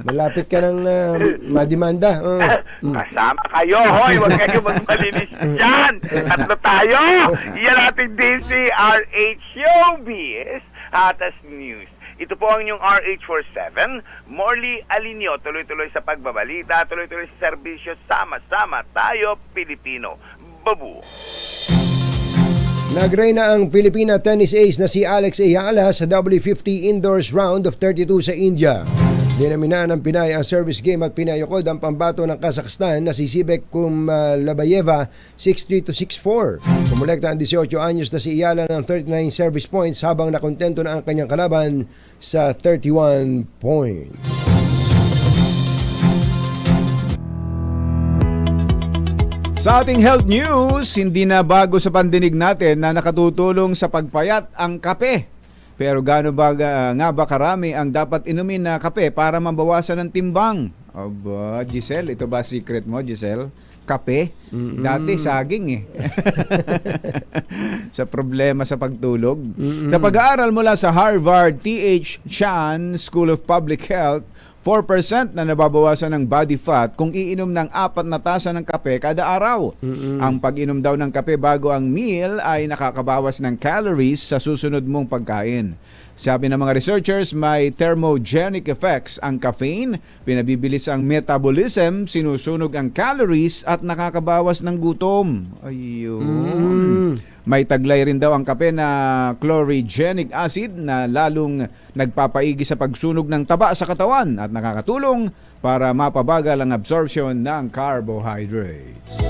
Malapit ka ng madimanda. Kasama kayo, hoy! Huwag kayo magmalinis dyan! Tatlo tayo! Yan ating DCRH Showbiz Hatas News. Ito po ang inyong RH47. Morley Alinio, tuloy-tuloy sa pagbabalita, tuloy-tuloy sa serbisyo, sama-sama tayo, Pilipino. Babu! Nag-ray na ang Filipina tennis ace na si Alex Ayala sa W50 Indoors Round of 32 sa India. Dinamina ng Pinay ang service game at pinayokod ang pambato ng Kazakhstan na si Sibek Kumlabayeva 6-3 to 6-4. Kumulekta ang 18 anyos na si Ayala ng 39 service points habang nakontento na ang kanyang kalaban sa 31 points. Sa ating health news, hindi na bago sa pandinig natin na nakatutulong sa pagpayat ang kape. Pero gaano ba nga ba karami ang dapat inumin na kape para mabawasan ng timbang? Aba, Giselle, ito ba secret mo, Giselle? Kape? Dati saging eh. Sa problema sa pagtulog. Sa pag-aaral mula sa Harvard T.H. Chan School of Public Health, 4% na nababawasan ng body fat kung iinom ng 4 na tasa ng kape kada araw. Ang pag-inom daw ng kape bago ang meal ay nakakabawas ng calories sa susunod mong pagkain. Sabi ng mga researchers, may thermogenic effects ang caffeine, pinabibilis ang metabolism, sinusunog ang calories at nakakabawas ng gutom. Ayun. May taglay rin daw ang kape na chlorogenic acid na lalong nagpapaigi sa pagsunog ng taba sa katawan at nakakatulong para mapabagal ang absorption ng carbohydrates.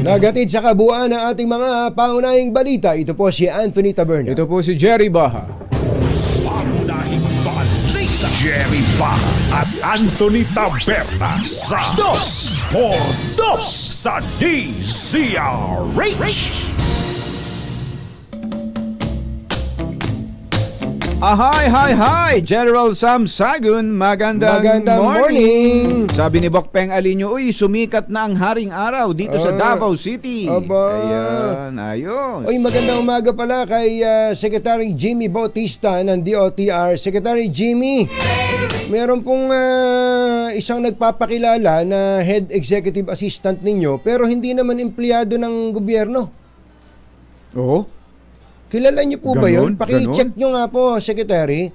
Nagatid sa kabuuan ng ating mga pangunahing balita. Ito po si Anthony Taberna. Ito po si Jerry Baha. Pangunahing balita. Jerry Baha at Anthony Taberna sa 2x2 sa DZRH. Hi! General Sam Sagun, magandang morning! Sabi ni Bokpeng Alinyo, uy, sumikat na ang haring araw dito sa Davao City. Ayan, ayos. Uy, magandang umaga pala kay Secretary Jimmy Bautista ng DOTR. Secretary Jimmy, meron pong isang nagpapakilala na head executive assistant ninyo pero hindi naman empleyado ng gobyerno. Oo? Kilala niyo po ba yun? Paki-check nyo nga po, Secretary.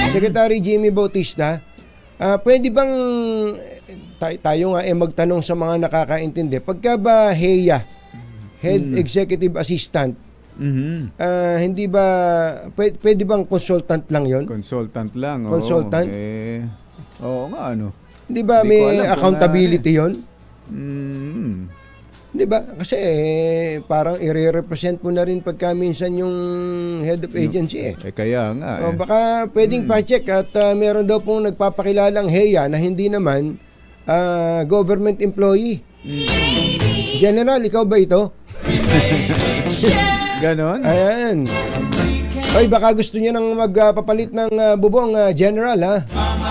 Secretary Jimmy Bautista. Pwede bang tayo nga magtanong sa mga nakakaintindi. Pagka ba HEA, Head Executive Assistant, hindi ba, pwede bang consultant lang yon? Consultant lang. Consultant? Oo nga, ano. Hindi ba may accountability yon? Di ba? Kasi parang i-represent mo na rin pagka minsan yung head of agency kaya nga baka pwedeng pa-check at meron daw pong nagpapakilalang HEA na hindi naman government employee. General, ikaw ba ito? Ganon? Ayan. Ay, baka gusto niya nang magpapalit ng bubong, General, ha?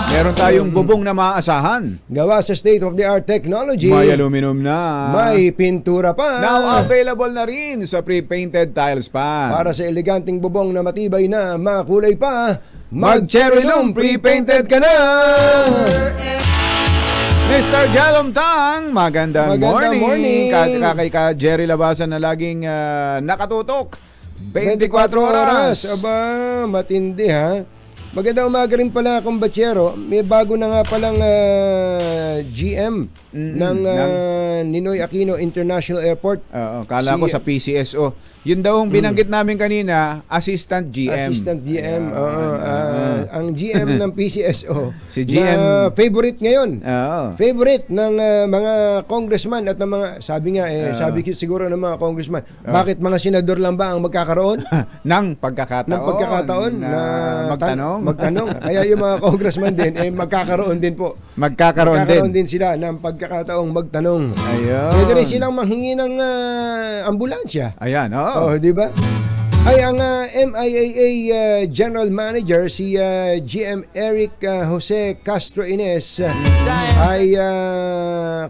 Meron tayong bubong na maaasahan. Gawa sa state-of-the-art technology. May aluminum na. May pintura pa. Now available na rin sa pre-painted tiles pa. Para sa eleganteng bubong na matibay na makulay pa. mag-cherry loom, pre-painted ka na! Mr. Jalom Tang, magandang morning. Kakay ka Jerry Labasan na laging nakatutok 24 oras. Aba, matindi ha. Magandang umaga rin pala akong batsero. May bago na nga palang GM ng Ninoy Aquino International Airport. Kala ko sa PCSO. Yun daw ang binanggit namin kanina, Assistant GM. Assistant GM. Ang GM ng PCSO. Si GM. Na favorite ngayon. Favorite ng mga congressman at ng mga, sabi nga, sabi siguro ng mga congressman, bakit mga senador lang ba ang magkakaroon? ng pagkakataon. Na magtanong. Kaya yung mga congressman din, magkakaroon din po. Magkakaroon din sila ng pagkakataong magtanong. Ayun. Pwede rin silang manghingi ng ambulansya. Ayan, di ba? Ay, ang MIAA General Manager, si GM Eric Jose Castro Ines, ay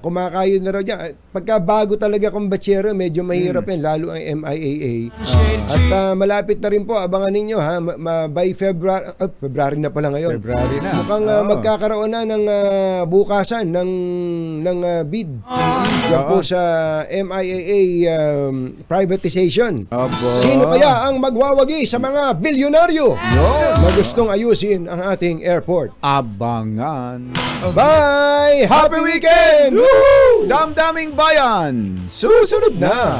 kumakayod na raw dyan. Pagkabago talaga kung batsero, medyo mahirap yan, lalo ang MIAA. At malapit na rin po, abangan ninyo ha, by February na pala ngayon. February na. Mukhang magkakaroon na ng bukasan ng bid. Yan po sa MIAA privatization. Sino kaya ang magwawagi sa mga bilyonaryo na gustong ayusin ang ating airport? Abangan. Bye! Happy weekend! Damdaming bayan! Susunod na!